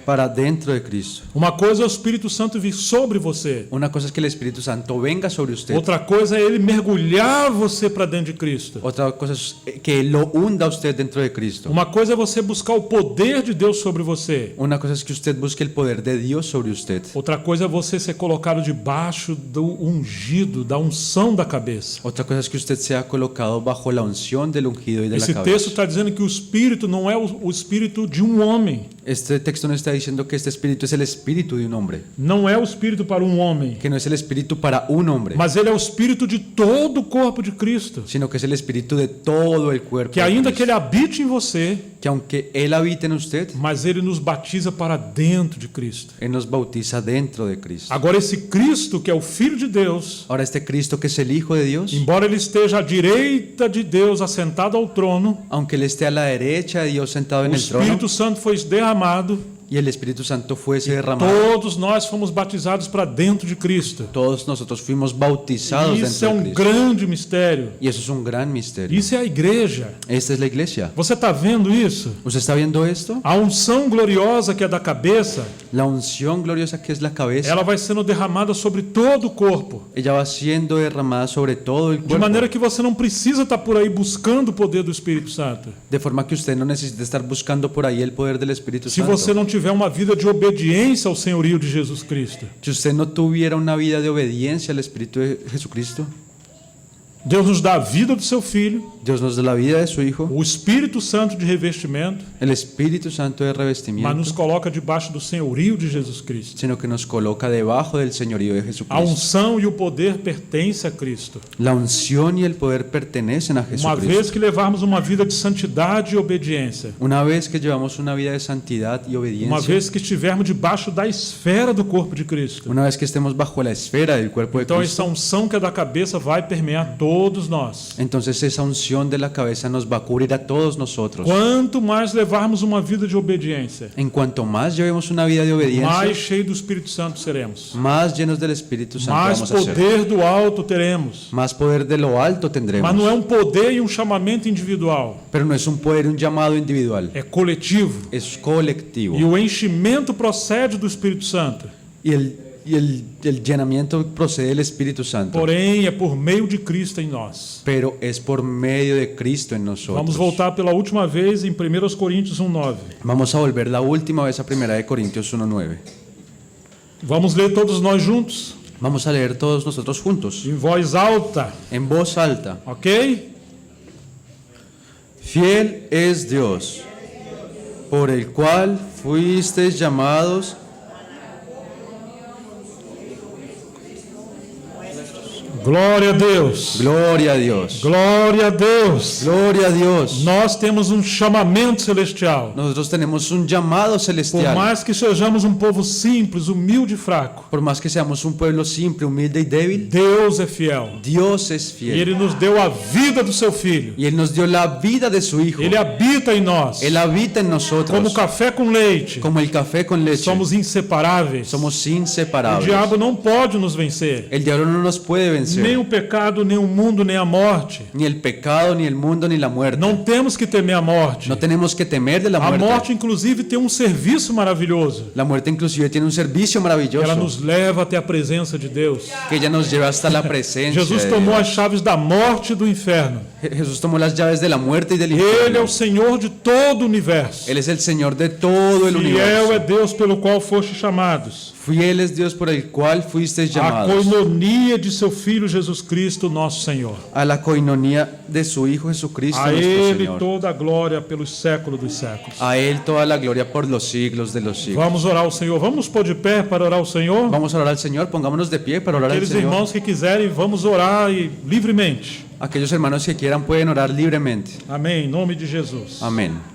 para dentro de Cristo. Uma coisa é o Espírito Santo vir sobre você. Una cosa es que el Espíritu Santo venga sobre usted. Outra coisa é ele mergulhar você para dentro de Cristo. Otra cosa es que Él lo hunda a usted dentro de Cristo. Uma coisa é você buscar o poder de Deus sobre você. Una cosa es que usted busque el poder de Dios sobre usted. Outra coisa é você ser colocado debaixo do ungido, da unção da cabeça. Otra cosa es que usted sea colocado bajo la unción del ungido y de la Esse texto cabeza. está dizendo que o Espírito não é o Espírito de um homem. Este texto nos está diciendo que este espíritu es el espíritu de un hombre, Não é o Espírito para um homem. que no es el espíritu para un hombre, Mas ele é o Espírito de todo o corpo de Cristo. sino que es el espíritu de todo el cuerpo. Que de ainda que Cristo. ele habite em você, Que aunque Él habite en usted, mas ele nos batiza para dentro de Cristo. Él nos bautiza dentro de Cristo. Agora esse Cristo, que é o Filho de Deus, Ahora este Cristo que es el Hijo de Dios, embora ele esteja à direita de Deus, assentado ao trono, aunque Él esté a la derecha de Dios sentado o en el trono, Espírito Santo foi derramado y y el Espíritu Santo fuese derramado, Todos nós fomos batizados para dentro de Cristo. todos nosotros fuimos bautizados Isso é dentro de Cristo. grande mistério. Y eso es un gran misterio. Isso é a igreja. Esta es la iglesia. Você está vendo isso? ¿Usted está viendo esto? A unção gloriosa que é da cabeça, La unción gloriosa que es la cabeza, ela vai sendo derramada sobre todo o corpo. ella va siendo derramada sobre todo el De cuerpo. maneira que você não precisa estar por aí buscando o poder do Espírito Santo. De forma que usted no necesita estar buscando por ahí el poder del Espíritu Se você Santo. não tiver uma vida de obediência ao senhorio de Jesus Cristo. Si usted no tuviera una vida de obediencia al Espíritu de Jesucristo, Deus nos dá a vida do seu Filho, Dios nos da la vida de su Hijo, o Espírito Santo de revestimento, el Espíritu Santo de mas nos revestimiento, coloca debaixo do senhorio de Jesus Cristo. sino que nos coloca debajo del señorío de A Jesucristo. unção e o poder pertencem a Cristo. La unción y el poder pertenecen a Uma Jesucristo. vez que levarmos uma vida de santidade e obediência, Una vez que llevamos una vida de santidad y uma obediencia, vez que estivermos debaixo da esfera do corpo de Cristo, una vez que estemos bajo la esfera del cuerpo de então Cristo, essa unção que é da cabeça vai permear todos nós. entonces esa unción de la cabeza nos va a cubrir a todos nosotros. Quanto mais levarmos uma vida de obediência, En cuanto más llevemos una vida de obediencia, mais cheios do Espírito Santo seremos. más llenos del Espíritu Santo Mais vamos a ser. poder do alto teremos. Más poder de lo alto tendremos. Mas não é um poder e um chamamento individual, Pero no es un poder y un llamado individual, é coletivo. es colectivo. E o enchimento procede do Espírito Santo. Y el llenamiento procede del Espíritu Santo. Porém, é por meio de Cristo em nós. Pero es por medio de Cristo en nosotros. Vamos voltar pela última vez em 1 Coríntios 1:9. Vamos a volver la última vez a 1 Corintios 1:9. Vamos ler todos nós juntos, Vamos a leer todos nosotros juntos, em voz alta, en voz alta. ok? Fiel es Dios, por el cual fuisteis llamados. Glória a Deus. Gloria a Dios. Glória a Deus. Gloria a Dios. Nós temos um chamamento celestial. Nosotros tenemos un llamado Por celestial. mais que sejamos um povo simples, humilde e fraco, Por más que seamos un pueblo simple, humilde y débil, Deus é fiel. Dios es E fiel. Ele nos deu a vida do seu Filho. Y Él nos dio la vida de su Hijo. Ele habita em nós. Él habita en nosotros. Como café com leite. Como el café con leche. Somos inseparáveis. Somos O inseparables. diabo não pode nos vencer. El diablo no nos puede vencer. Nem o pecado, nem o mundo, nem a morte. Ni el pecado, ni el mundo, ni la muerte. Não temos que temer a morte. No tenemos que temer de la A muerte. morte, inclusive, tem um serviço maravilhoso. La muerte inclusive tiene un servicio maravilloso. Ela nos leva até a presença de Deus. Que ella nos lleva hasta la presencia Jesus de tomou Dios. as chaves da morte e do inferno. Jesús tomó las llaves de la muerte y del Ele é infierno. o Senhor de todo o universo. Él es el Señor de todo el Fiel universo. é Deus pelo qual foste chamados. Fiel es Dios por el cual fuisteis A llamados. coinonia de seu Filho Jesus Cristo, nosso Senhor. A la coinonía de su Hijo Jesucristo A nuestro Ele Señor. toda a glória pelos séculos dos séculos. A Él toda la gloria por los siglos de los siglos. Vamos orar ao Senhor. Vamos nos pôr de pé para orar ao Senhor? Vamos a orar al Señor, pongámonos de pie para orar al Aqueles Señor. irmãos que quiserem, vamos orar livremente. Aquellos hermanos que quieran pueden orar libremente. Amém. Em nome de Jesus. Amén.